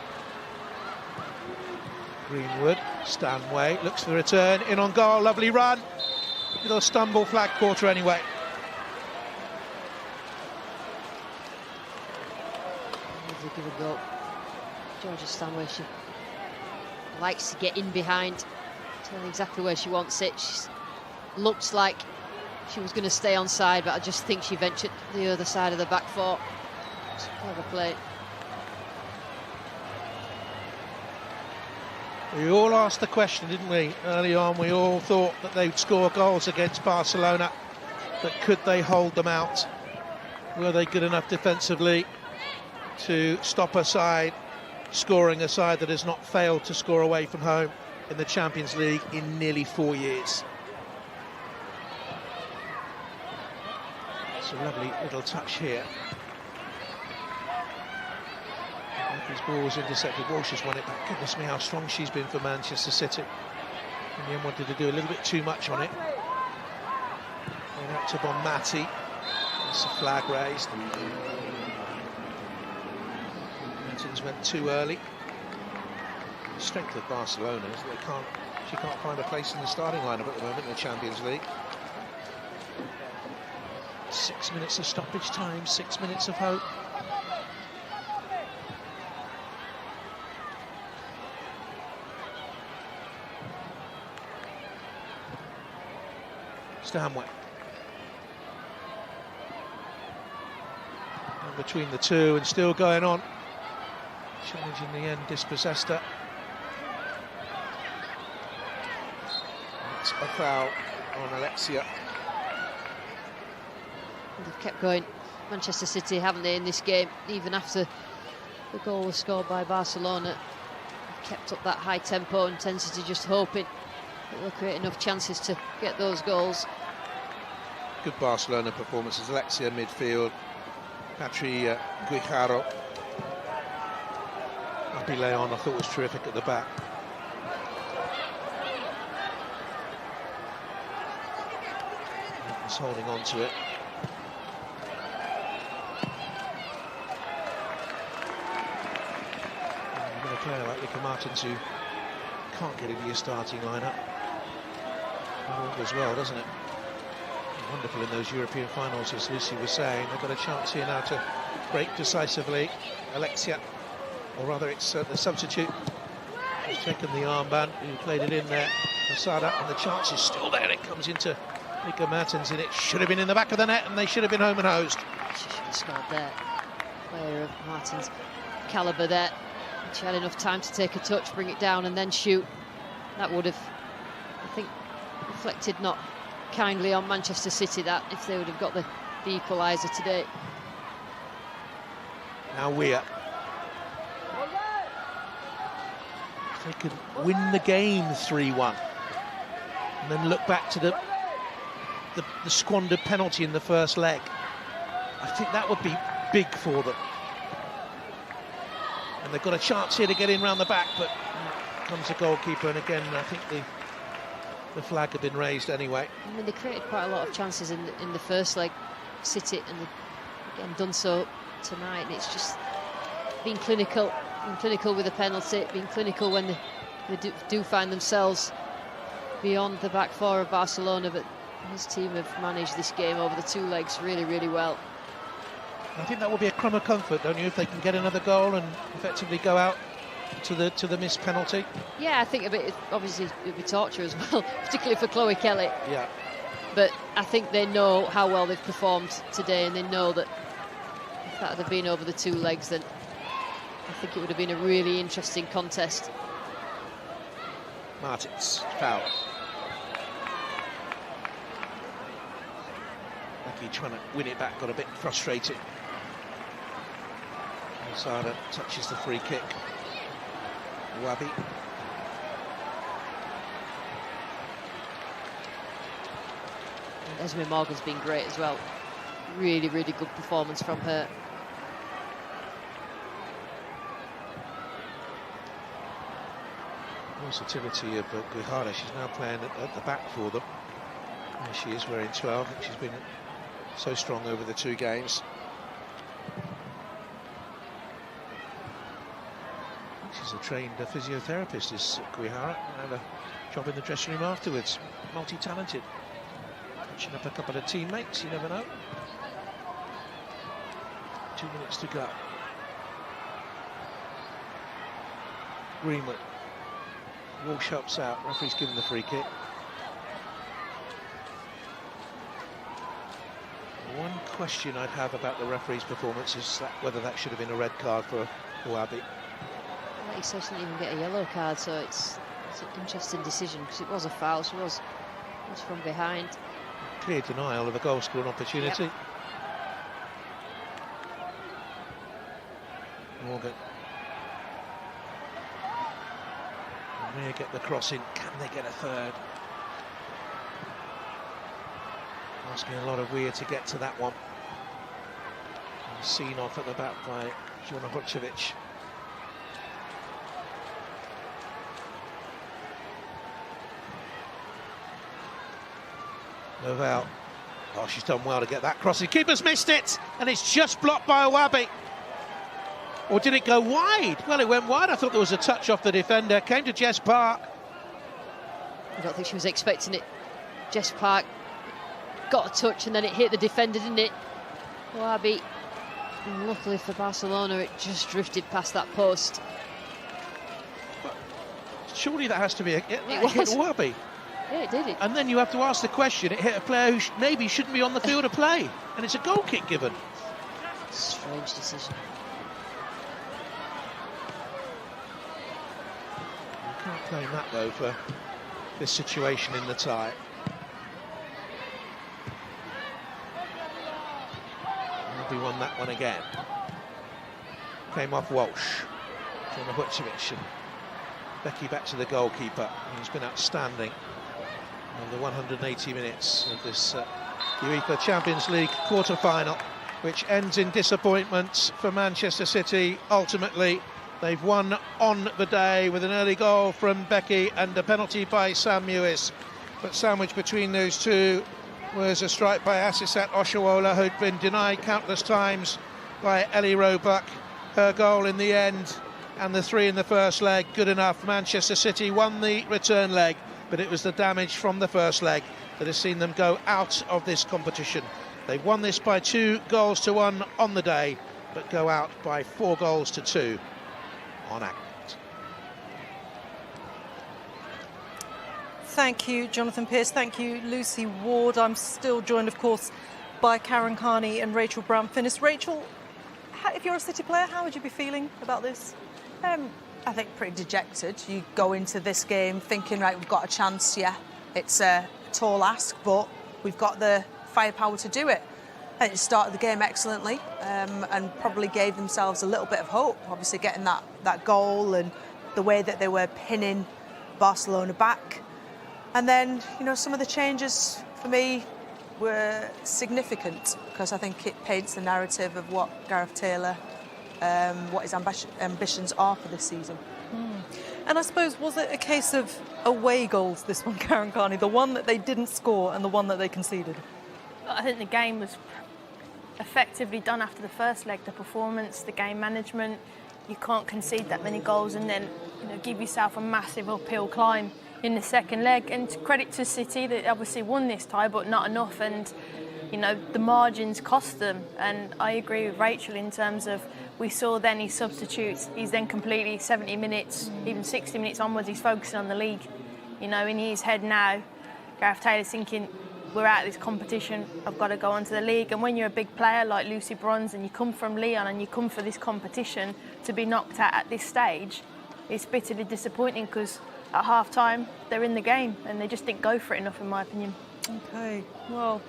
Greenwood, Stanway, looks for the return, in on goal, lovely run. Little stumble, flag quarter anyway. Give a go. Georgia Stanway, she likes to get in behind, tell exactly where she wants it. She looks like she was going to stay on side, but I just think she ventured the other side of the back foot. It's a clever play. We all asked the question, didn't we, early on? We all thought that they'd score goals against Barcelona, but could they hold them out? Were they good enough defensively to stop a side scoring, a side that has not failed to score away from home in the Champions League in nearly 4 years? It's a lovely little touch here. His ball was intercepted. Walsh has won it back. Goodness me, how strong she's been for Manchester City. In the end, wanted to do a little bit too much on it. Going out to Bonmati. That's a flag raised. Mertens went too early. The strength of Barcelona is that she can't find a place in the starting lineup at the moment in the Champions League. 6 minutes of stoppage time, 6 minutes of hope. Stanway. And between the two and still going on. Challenge in the end dispossessed her. It's a foul on Alexia. They've kept going, Manchester City, haven't they, in this game, even after the goal was scored by Barcelona. They've kept up that high tempo intensity, just hoping that they'll create enough chances to get those goals. Good Barcelona performances. Alexia midfield, Patri Guijaro. Abby Leon, I thought, was terrific at the back. He's holding on to it. player like Lieke Martens who can't get into your starting lineup. It all goes well, doesn't it? Wonderful in those European finals, as Lucy was saying. They've got a chance here now to break decisively. Alexia, or rather it's the substitute, who's taken the armband, who played it in there. Masada, and the chance is still there. It comes into Lieke Martens, and it should have been in the back of the net, and they should have been home and hosed. She should have scored there. Player of Martens' calibre there. She had enough time to take a touch, bring it down, and then shoot. That would have, I think, reflected not kindly on Manchester City, that if they would have got the equaliser today. Now Weir. If they could win the game 3-1 and then look back to the squandered penalty in the first leg, I think that would be big for them. And they've got a chance here to get in round the back, but comes the goalkeeper, and again I think the flag had been raised anyway. I mean, they created quite a lot of chances in the first leg, City, and again done so tonight. And it's just being clinical with the penalty, being clinical when they do find themselves beyond the back four of Barcelona. But his team have managed this game over the 2 legs really, really well. I think that will be a crumb of comfort, don't you, if they can get another goal and effectively go out to the missed penalty? Yeah, I think obviously it'll be torture as well, particularly for Chloe Kelly. Yeah. But I think they know how well they've performed today, and they know that if that had been over the 2 legs, then I think it would have been a really interesting contest. Martins, foul. Becky trying to win it back, got a bit frustrated. Sada touches the free kick. Wabi. Esme Morgan's been great as well. Really, really good performance from her. Versatility of Guihara. She's now playing at the back for them. There she is wearing 12. I think she's been so strong over the 2 games. She's a trained physiotherapist, is Guihara. Had a job in the dressing room afterwards. Multi-talented. Catching up a couple of teammates, you never know. 2 minutes to go. Greenwood. Walsh helps out. Referee's given the free kick. One question I'd have about the referee's performance is whether that should have been a red card for Ouabi. Like you said, she didn't even get a yellow card, so it's an interesting decision, because it was a foul. She was from behind. Clear denial of a goal scoring opportunity. Yep. Morgan. And Weir get the cross in. Can they get a third? Asking a lot of Weir to get to that one. And seen off at the back by Jona Hocevic. Novell. Oh, she's done well to get that cross. The keeper's missed it, and it's just blocked by Ouabi. Or did it go wide? Well, it went wide. I thought there was a touch off the defender. Came to Jess Park. I don't think she was expecting it. Jess Park got a touch, and then it hit the defender, didn't it? Ouabi. And luckily for Barcelona, it just drifted past that post. But surely that has to be a hit. It was. Hit Ouabi. Yeah, it did. And then you have to ask the question, it hit a player who maybe shouldn't be on the field of play, and it's a goal kick given. Strange decision. You can't claim that, though, for this situation in the tie. He won that one again. Came off Walsh. Jona Hocevic, and Becky back to the goalkeeper. He's been outstanding over the 180 minutes of this UEFA Champions League quarter-final, which ends in disappointment for Manchester City. Ultimately, they've won on the day with an early goal from Becky and a penalty by Sam Mewis. But sandwiched between those two was a strike by Asisat Oshoala, who'd been denied countless times by Ellie Roebuck. Her goal in the end, and the 3 in the first leg, good enough. Manchester City won the return leg, but it was the damage from the first leg that has seen them go out of this competition. They've won this by 2-1 on the day, but go out by 4-2 on aggregate. Thank you, Jonathan Pearce. Thank you, Lucy Ward. I'm still joined, of course, by Karen Carney and Rachel Brown-Finnis. Rachel, if you're a City player, how would you be feeling about this? I think pretty dejected. You go into this game thinking, right, we've got a chance, yeah. It's a tall ask, but we've got the firepower to do it. I think they started the game excellently and probably gave themselves a little bit of hope, obviously getting that goal and the way that they were pinning Barcelona back. And then, you know, some of the changes for me were significant because I think it paints the narrative of what Gareth Taylor, what his ambitions are for this season. And I suppose, was it a case of away goals, this one, Karen Carney, the one that they didn't score and the one that they conceded? I think the game was effectively done after the first leg. The performance, the game management, you can't concede that many goals and then, you know, give yourself a massive uphill climb in the second leg. And credit to City, they obviously won this tie, but not enough. And, you know, the margins cost them. And I agree with Rachel in terms of we saw then his substitutes. He's then completely 70 minutes, even 60 minutes onwards, he's focusing on the league. You know, in his head now, Gareth Taylor's thinking, we're out of this competition, I've got to go on to the league. And when you're a big player like Lucy Bronze and you come from Lyon and you come for this competition, to be knocked out at this stage, it's bitterly disappointing because at half-time, they're in the game and they just didn't go for it enough, in my opinion. OK, well,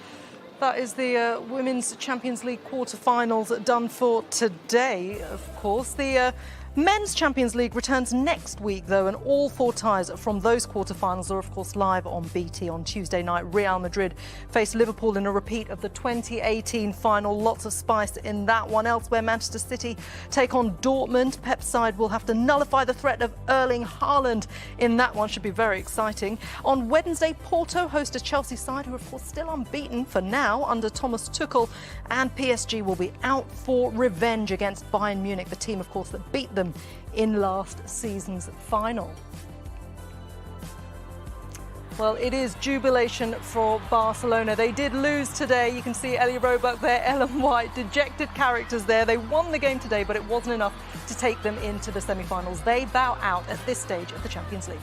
that is the Women's Champions League quarter-finals done for today, of course. The Men's Champions League returns next week, though, and all 4 ties from those quarter-finals are, of course, live on BT on Tuesday night. Real Madrid face Liverpool in a repeat of the 2018 final. Lots of spice in that one. Elsewhere, Manchester City take on Dortmund. Pep's side will have to nullify the threat of Erling Haaland in that one. Should be very exciting. On Wednesday, Porto host a Chelsea side who are, of course, still unbeaten for now under Thomas Tuchel. And PSG will be out for revenge against Bayern Munich, the team, of course, that beat them in last season's final. Well, it is jubilation for Barcelona. They did lose today. You can see Ellie Roebuck there, Ellen White, dejected characters there. They won the game today, but it wasn't enough to take them into the semi-finals. They bow out at this stage of the Champions League.